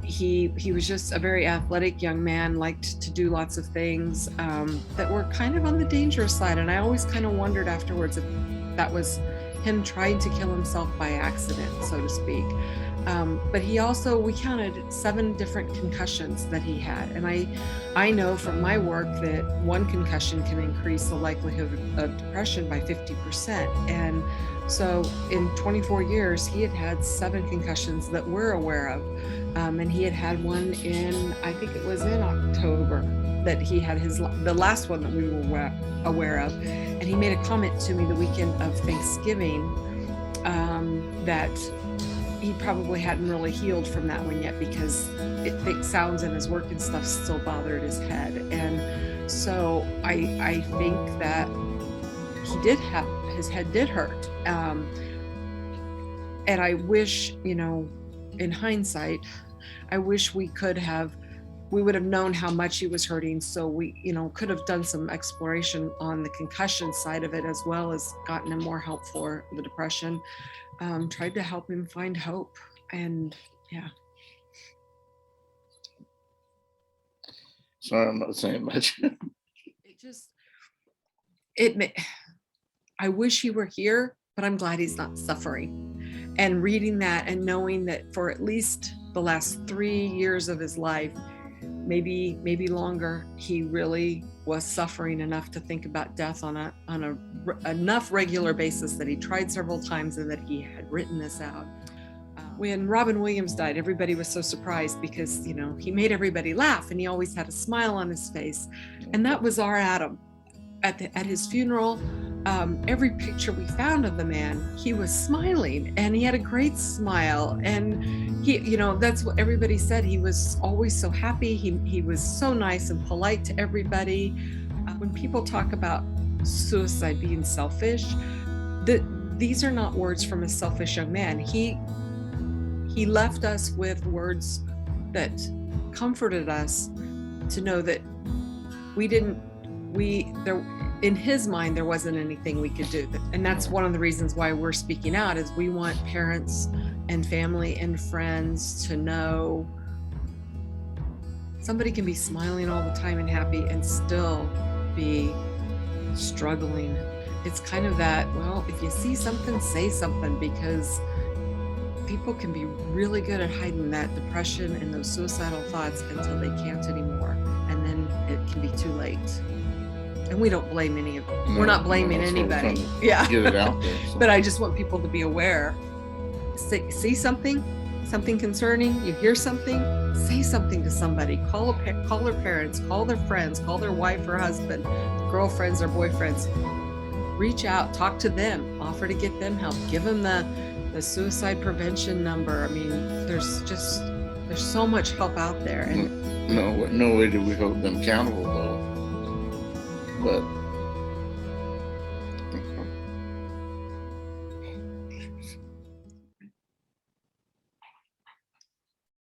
He was just a very athletic young man, liked to do lots of things that were kind of on the dangerous side. And I always kind of wondered afterwards if that was him trying to kill himself by accident, so to speak. But he also, we counted 7 different concussions that he had. And I know from my work that one concussion can increase the likelihood of depression by 50%. And so in 24 years, he had 7 concussions that we're aware of. And he had one in, I think it was in October, that he had the last one that we were aware of. And he made a comment to me the weekend of Thanksgiving that he probably hadn't really healed from that one yet, because sounds and his work and stuff still bothered his head. And so I think that his head did hurt. And I wish, in hindsight, I wish we would have known how much he was hurting. So we, could have done some exploration on the concussion side of it, as well as gotten him more help for the depression. Tried to help him find hope. And yeah. Sorry, I'm not saying much. I wish he were here, but I'm glad he's not suffering. And reading that and knowing that for at least the last 3 years of his life, maybe longer, he really was suffering enough to think about death on a enough regular basis that he tried several times, and that he had written this out. when Robin Williams died, everybody was so surprised because, you know, he made everybody laugh and he always had a smile on his face. And that was our Adam. At his funeral, every picture we found of the man, he was smiling and he had a great smile. And he, you know, that's what everybody said. He was always so happy. He was so nice and polite to everybody. When people talk about suicide being selfish, these are not words from a selfish young man. He left us with words that comforted us to know that in his mind, there wasn't anything we could do. And that's one of the reasons why we're speaking out, is we want parents and family and friends to know somebody can be smiling all the time and happy and still be struggling. It's kind of that, well, if you see something, say something, because people can be really good at hiding that depression and those suicidal thoughts until they can't anymore. And then it can be too late. And we don't blame any of them. We're not blaming anybody. Yeah. Get it out there. So. But I just want people to be aware. See something concerning, you hear something, say something to somebody. Call their parents, call their friends, call their wife or husband, girlfriends or boyfriends. Reach out, talk to them, offer to get them help, give them the suicide prevention number. I mean, there's so much help out there. And no way do we hold them accountable though. But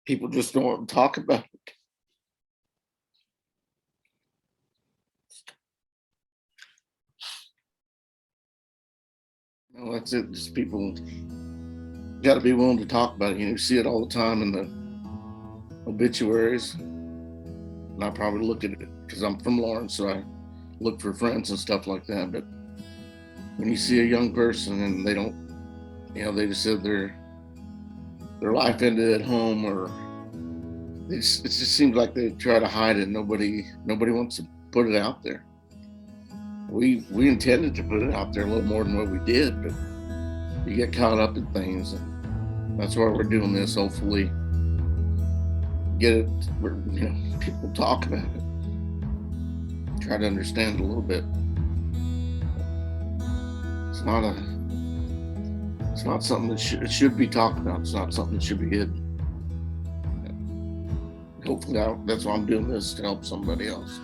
people just don't want to talk about it. No, that's it. Just people got to be willing to talk about it. You see it all the time in the obituaries. And I probably look at it because I'm from Lawrence, so I look for friends and stuff like that. But when you see a young person and they don't, you know, they just said their life ended at home, or it just seems like they try to hide it. Nobody wants to put it out there. We intended to put it out there a little more than what we did, but you get caught up in things, and that's why we're doing this. Hopefully, get it where, you know, people talk about it. Try to understand a little bit. It's not something that should be talked about. It's not something that should be hidden. Hopefully, that's why I'm doing this, to help somebody else.